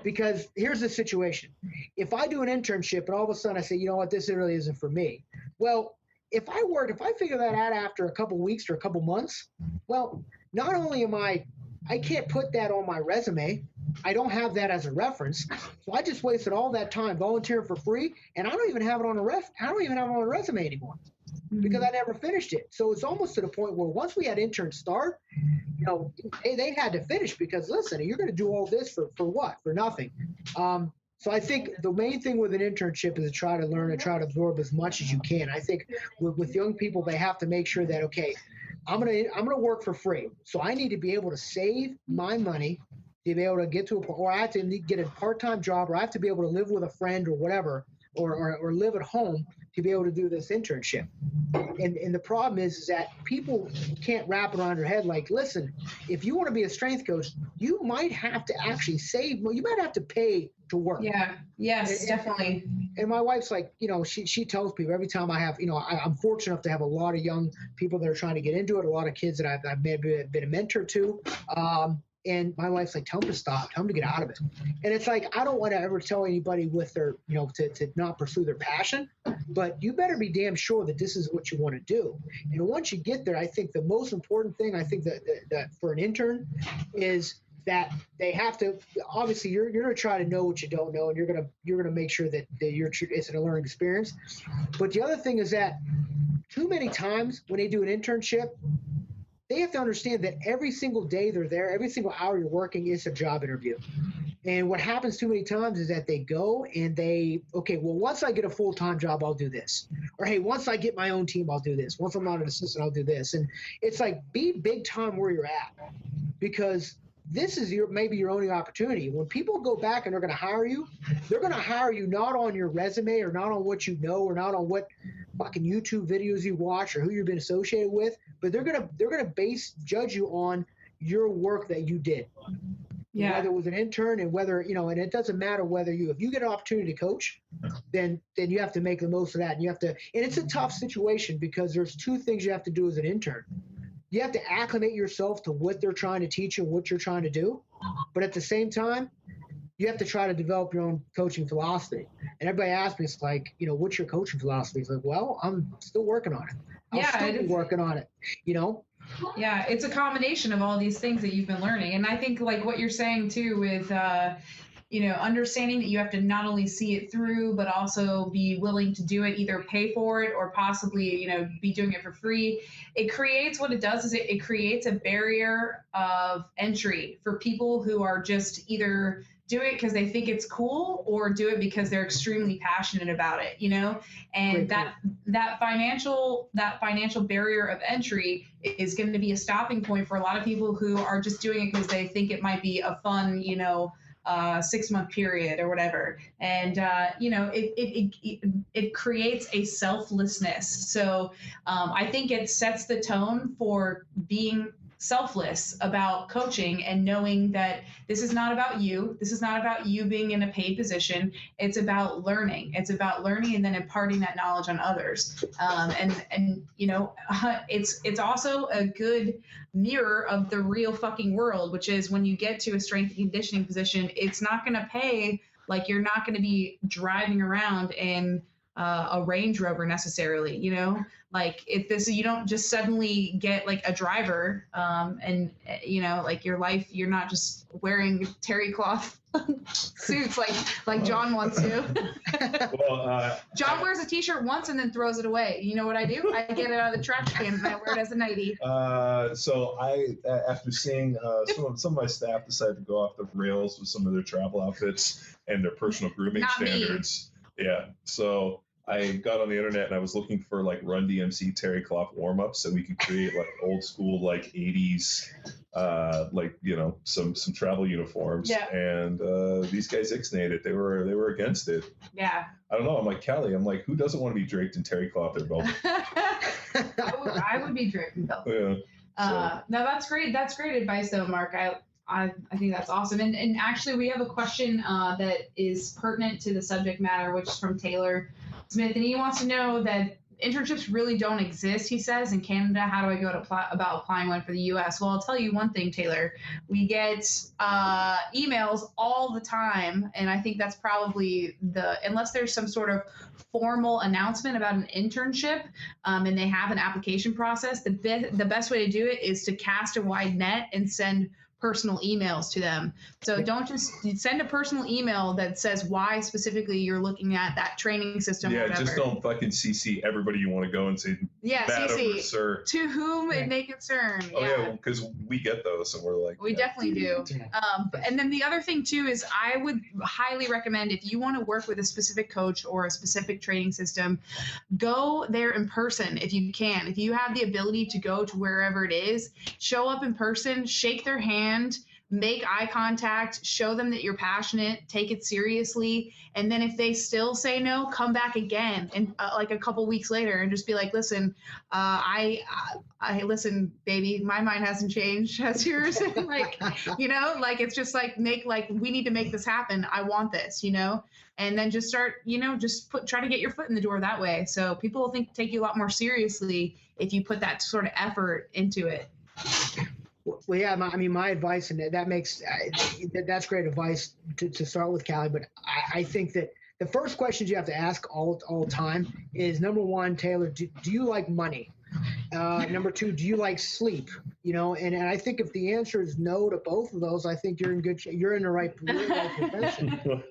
Because here's the situation. If I do an internship and all of a sudden I say, you know what, this really isn't for me. Well, if I figure that out after a couple weeks or a couple months, well, not only I can't put that on my resume. I don't have that as a reference. So I just wasted all that time volunteering for free, and I don't even have it on a resume anymore because I never finished it. So it's almost to the point where once we had interns start, they had to finish, because listen, you're going to do all this for what? For nothing. So I think the main thing with an internship is to try to learn and try to absorb as much as you can. I think with young people, they have to make sure that, okay, I'm gonna work for free. So I need to be able to save my money to be able to get to or I have to get a part-time job, or I have to be able to live with a friend or whatever, or live at home to be able to do this internship. And the problem is that people can't wrap it around their head. Like, listen, if you want to be a strength coach, you might have to actually save. You might have to pay to work. Yeah. Yes, definitely. And my wife's like, she tells people every time I have, I'm fortunate enough to have a lot of young people that are trying to get into it, a lot of kids that I've maybe been a mentor to. And my wife's like, tell them to stop, tell them to get out of it. And it's like, I don't want to ever tell anybody with their, to not pursue their passion, but you better be damn sure that this is what you want to do. And once you get there, I think the most important thing, I think that for an intern is that they have to, obviously you're going to try to know what you don't know, and you're going to make sure that it's a learning experience. But the other thing is that too many times when they do an internship, they have to understand that every single day they're there, every single hour you're working is a job interview. And what happens too many times is that they go and once I get a full-time job, I'll do this. Or, hey, once I get my own team, I'll do this. Once I'm not an assistant, I'll do this. And it's like, be big time where you're at, because this is maybe your only opportunity. When people go back and they're going to hire you, they're going to hire you not on your resume or not on what you know or not on what fucking YouTube videos you watch or who you've been associated with, but they're gonna judge you on your work that you did. Yeah. Whether it was an intern, and whether and it doesn't matter whether if you get an opportunity to coach, then you have to make the most of that. And you have to, and it's a tough situation, because there's two things you have to do as an intern. You have to acclimate yourself to what they're trying to teach you and what you're trying to do, but at the same time, you have to try to develop your own coaching philosophy. And everybody asks me, it's like, what's your coaching philosophy? It's like, well, I'm still working on it. I'll still be working on it, Yeah, it's a combination of all these things that you've been learning. And I think like what you're saying too with, understanding that you have to not only see it through, but also be willing to do it, either pay for it or possibly, be doing it for free. It creates, what it does is it creates a barrier of entry for people who are just either do it because they think it's cool or do it because they're extremely passionate about it, and that financial barrier of entry is going to be a stopping point for a lot of people who are just doing it because they think it might be a fun, 6-month period or whatever. And, it creates a selflessness. So I think it sets the tone for being selfless about coaching and knowing that this is not about you. This is not about you being in a paid position. It's about learning. It's about learning and then imparting that knowledge on others. And you know, it's also a good mirror of the real fucking world, which is when you get to a strength and conditioning position, it's not going to pay. Like, you're not going to be driving around in a Range Rover necessarily, you know, like if this, you don't just suddenly get like a driver and, you know, like your life, you're not just wearing terry cloth suits like John wants to. Well, John wears a t-shirt once and then throws it away. You know what I do? I get it out of the trash can and I wear it as a nightie. So I, after seeing some of my staff decide to go off the rails with some of their travel outfits and their personal grooming Not standards. Me. Yeah. So I got on the internet and I was looking for like Run DMC terry cloth warm-ups so we could create like old school like 80s like, you know, some travel uniforms. Yeah. And these guys ixnayed it. They were against it. Yeah. I don't know. I'm like, Callie, I'm like, who doesn't want to be draped in terry cloth or velvet? I would be draped in velvet. Yeah. No, that's great. That's great advice though, Mark. I think that's awesome. And actually we have a question that is pertinent to the subject matter, which is from Taylor Smith, and he wants to know that internships really don't exist, he says, in Canada. How do I go about applying one for the U.S.? Well, I'll tell you one thing, Taylor. We get emails all the time, and I think that's probably unless there's some sort of formal announcement about an internship and they have an application process, the best way to do it is to cast a wide net and send personal emails to them. So don't just send a personal email that says why specifically you're looking at that training system. Yeah, or whatever. just don't fucking CC everybody you want to go and say, CC, sir. To whom it may concern. Oh yeah, because we get those and we're like, we definitely do. And then the other thing too is I would highly recommend, if you want to work with a specific coach or a specific training system, go there in person if you can. If you have the ability to go to wherever it is, show up in person, shake their hand, make eye contact, show them that you're passionate, take it seriously. And then if they still say no, come back again and like a couple weeks later and just be like, listen, I listen, baby, my mind hasn't changed. Has yours? Like, you know, like, it's just like, we need to make this happen. I want this, you know, and then just start, you know, try to get your foot in the door that way. So people will take you a lot more seriously if you put that sort of effort into it. Well, yeah, my advice, and that's great advice to start with, Callie. But I think that the first questions you have to ask all the time is, number one, Taylor, do you like money? Number two, do you like sleep? You know, and I think if the answer is no to both of those, I think you're in good shape. You're in the right profession.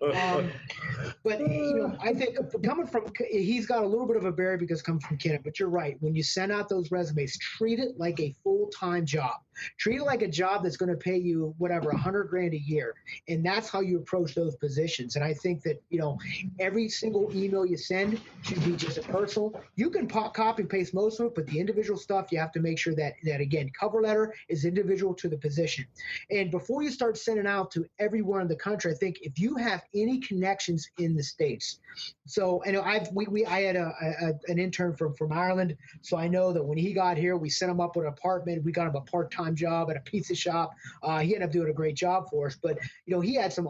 But you know, I think coming from, he's got a little bit of a barrier because coming from Canada. But you're right. When you send out those resumes, treat it like a full-time job. Treat it like a job that's going to pay you whatever $100,000 a year, and that's how you approach those positions. And I think that, you know, every single email you send should be just a personal. You can copy and paste most of it, but the individual stuff, you have to make sure that again, cover letter is individual to the position. And before you start sending out to everyone in the country, I think if you have any connections in the States, so I know I had an intern from Ireland, so I know that when he got here, we set him up with an apartment. We got him a part-time job at a pizza shop. He ended up doing a great job for us, but you know, he had some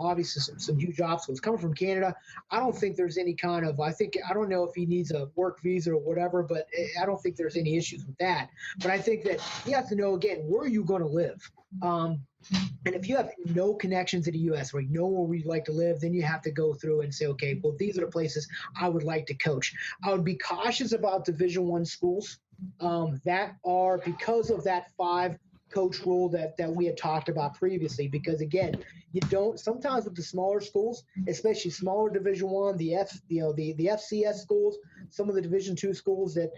huge obstacles coming from Canada. I don't think there's any kind of, I don't know if he needs a work visa or whatever, but I don't think there's any issues with that. But I think that you have to know, again, where are you going to live? And if you have no connections in the U.S. or know where you'd like to live, then you have to go through and say, okay, well, these are the places I would like to coach. I would be cautious about Division I schools that are, because of that 5 coach rule that we had talked about previously, because again, you don't, sometimes with the smaller schools, especially smaller Division I, the FCS schools, some of the Division II schools that,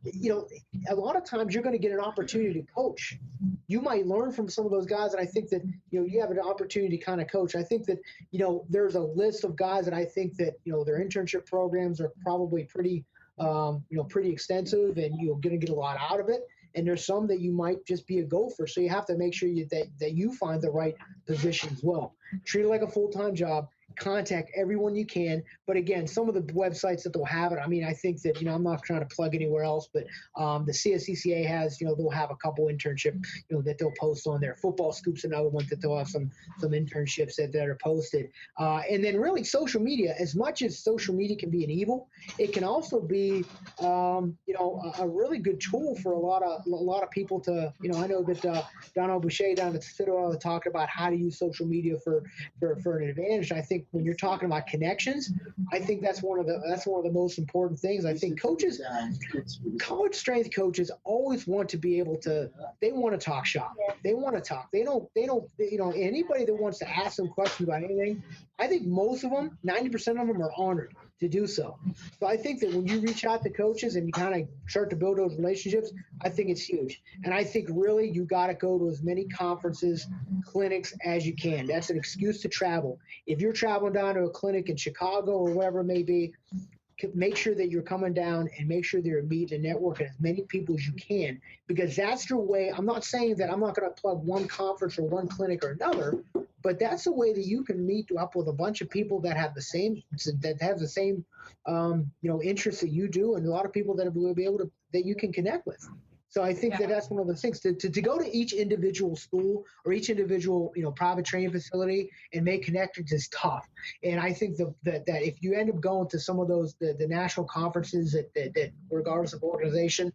you know, a lot of times you're going to get an opportunity to coach. You might learn from some of those guys, and I think that, you know, you have an opportunity to kind of coach. I think that, you know, there's a list of guys that I think that, you know, their internship programs are probably pretty extensive, and you're going to get a lot out of it. And there's some that you might just be a gopher. So you have to make sure that you find the right position as well. Treat it like a full-time job. contact everyone you can. But again, some of the websites that they'll have it, I mean, I think that, I'm not trying to plug anywhere else, but the CSCCA has, they'll have a couple internship, that they'll post on there. Football Scoop's another one that they'll have some internships that are posted. And then really social media, as much as social media can be an evil, it can also be, a really good tool for a lot of people to, I know that Donald Boucher down at Citadel talked about how to use social media for an advantage. I think when you're talking about connections, I think that's one of the most important things. I think coaches, college strength coaches always want to be able to, they want to talk shop. They want to talk. They don't, anybody that wants to ask them questions about anything, I think most of them, 90% of them are honored to do so. So I think that when you reach out to coaches and you kind of start to build those relationships, I think it's huge. And I think really you got to go to as many conferences, clinics as you can. That's an excuse to travel. If you're traveling down to a clinic in Chicago or wherever it may be, make sure that you're coming down and make sure that you're meeting and networking as many people as you can, because that's your way. I'm not saying that I'm not going to plug one conference or one clinic or another, but that's the way that you can meet up with a bunch of people that have the same interests that you do, and a lot of people that will be able to, that you can connect with. So I think that that's one of the things to go to each individual school or each individual, private training facility and make connections is tough. And I think that if you end up going to some of those, the national conferences that regardless of organization,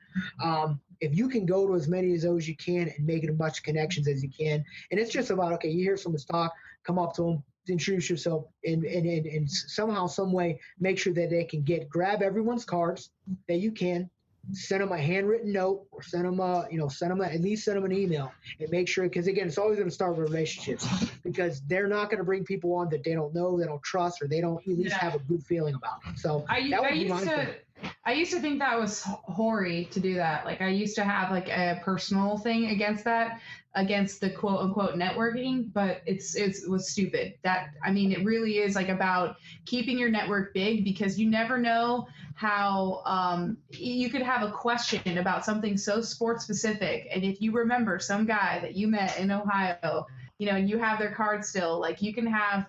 if you can go to as many of those you can and make as much connections as you can. And it's just about, okay, you hear someone's talk, come up to them, introduce yourself, and somehow, some way, make sure that they can grab everyone's cards that you can, send them a handwritten note, or send them at least an email, and make sure, because again, it's always going to start with relationships, because they're not going to bring people on that they don't know, they don't trust, or they don't at least have a good feeling about. So I used to think that was hoary to do that. Like I used to have like a personal thing against that, against the quote unquote networking, but it was stupid. It really is like about keeping your network big, because you never know how you could have a question about something so sports specific. And if you remember some guy that you met in Ohio, you have their card still, like you can have,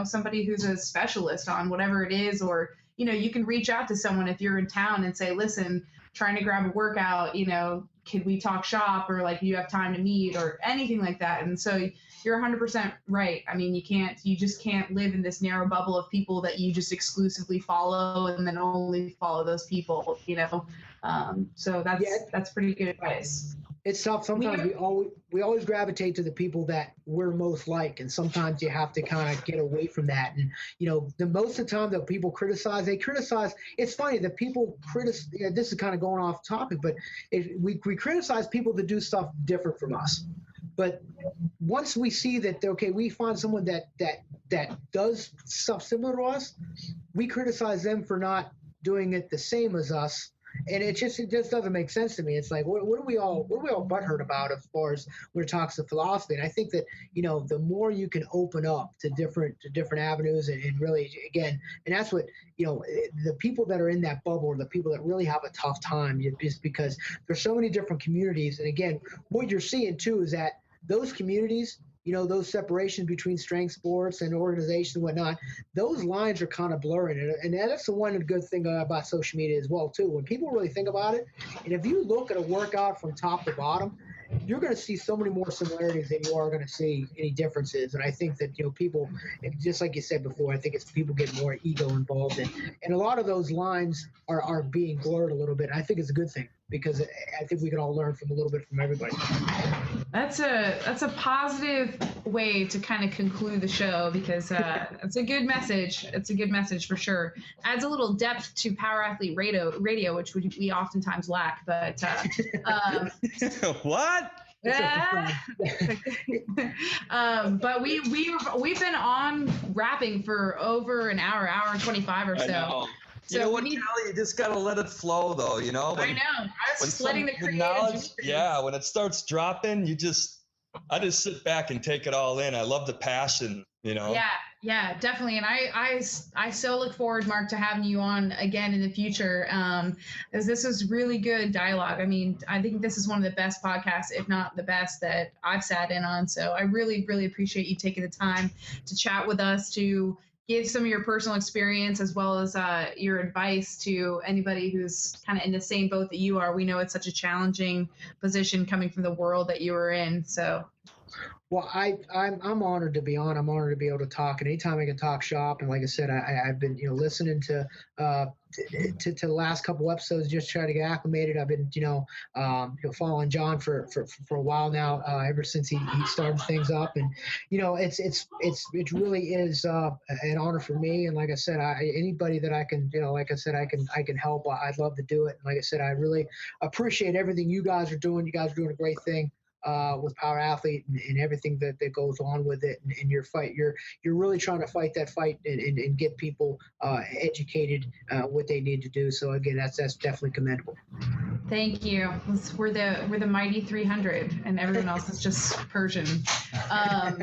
somebody who's a specialist on whatever it is, or, you can reach out to someone if you're in town and say, listen, trying to grab a workout, can we talk shop, or like, you have time to meet, or anything like that. And so you're 100% right. I mean, you just can't live in this narrow bubble of people that you just exclusively follow and then only follow those people, so that's pretty good advice. It's tough. Sometimes we always gravitate to the people that we're most like, and sometimes you have to kind of get away from that. And the most of the time that people criticize. It's funny that people criticize. This is kind of going off topic, but we criticize people that do stuff different from us. But once we see that, okay, we find someone that does stuff similar to us, we criticize them for not doing it the same as us. And it just doesn't make sense to me. It's like, what are we all butthurt about as far as when it talks to philosophy? And I think that, the more you can open up to different avenues and really, again, and that's what, the people that are in that bubble are the people that really have a tough time, just because there's so many different communities. And again, what you're seeing too is that those communities, those separations between strength sports and organizations and whatnot, those lines are kind of blurring. And that's the one good thing about social media as well, too. When people really think about it, and if you look at a workout from top to bottom, you're going to see so many more similarities than you are going to see any differences. And I think that, people, just like you said before, I think it's people get more ego involved in. And a lot of those lines are being blurred a little bit. I think it's a good thing, because I think we can all learn from a little bit from everybody. That's a positive way to kind of conclude the show, because it's a good message. It's a good message for sure. Adds a little depth to Power Athlete Radio, which we oftentimes lack. But what? But we've been on rapping for over an hour and 25 or so. I know. So Kelly, you just gotta let it flow, though. I know. I was letting the creative knowledge. Yeah, when it starts dropping, I just sit back and take it all in. I love the passion. Yeah, definitely. And I so look forward, Mark, to having you on again in the future, as this is really good dialogue. I mean, I think this is one of the best podcasts, if not the best, that I've sat in on. So I really, really appreciate you taking the time to chat with us, to give some of your personal experience as well as your advice to anybody who's kind of in the same boat that you are. We know it's such a challenging position coming from the world that you were in. So. Well, I'm honored to be on. I'm honored to be able to talk. And anytime I can talk shop, and like I said, I've been listening to the last couple episodes, just trying to get acclimated. I've been following John for a while now, ever since he started things up. And it really is an honor for me. And like I said, anybody that I can I can help. I'd love to do it. And like I said, I really appreciate everything you guys are doing. You guys are doing a great thing. With Power Athlete and everything that goes on with it, and your fight, you're really trying to fight that fight and get people educated what they need to do. So again, that's definitely commendable. Thank you. We're the mighty 300, and everyone else is just Persian. All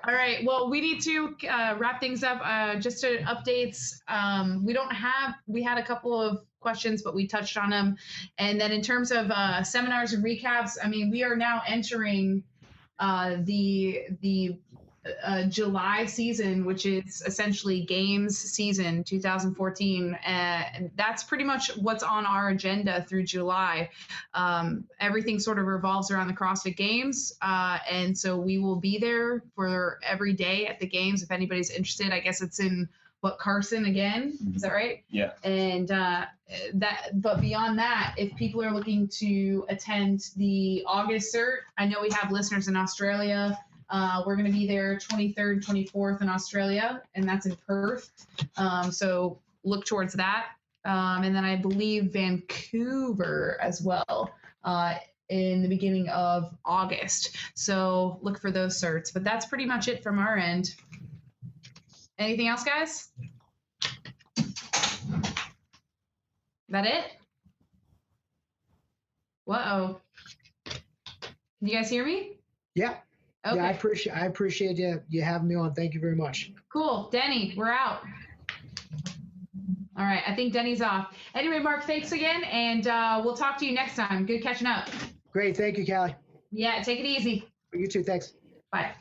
right. Well, we need to wrap things up. Just to updates. We had a couple of questions, but we touched on them. And then in terms of seminars and recaps, I mean, we are now entering the July season, which is essentially games season 2014. And that's pretty much what's on our agenda through July. Everything sort of revolves around the CrossFit Games. And so we will be there for every day at the games. If anybody's interested, I guess it's in Carson again, is that right? Yeah. And but beyond that, if people are looking to attend the August cert, I know we have listeners in Australia. We're going to be there 23rd, 24th in Australia, and that's in Perth. So look towards that. And then I believe Vancouver as well in the beginning of August. So look for those certs. But that's pretty much it from our end. Anything else, guys? That it? Uh-oh. Can you guys hear me? Yeah. Okay. Yeah, I appreciate you having me on. Thank you very much. Cool. Denny, we're out. All right. I think Denny's off. Anyway, Mark, thanks again, and we'll talk to you next time. Good catching up. Great. Thank you, Callie. Yeah, take it easy. You too. Thanks. Bye.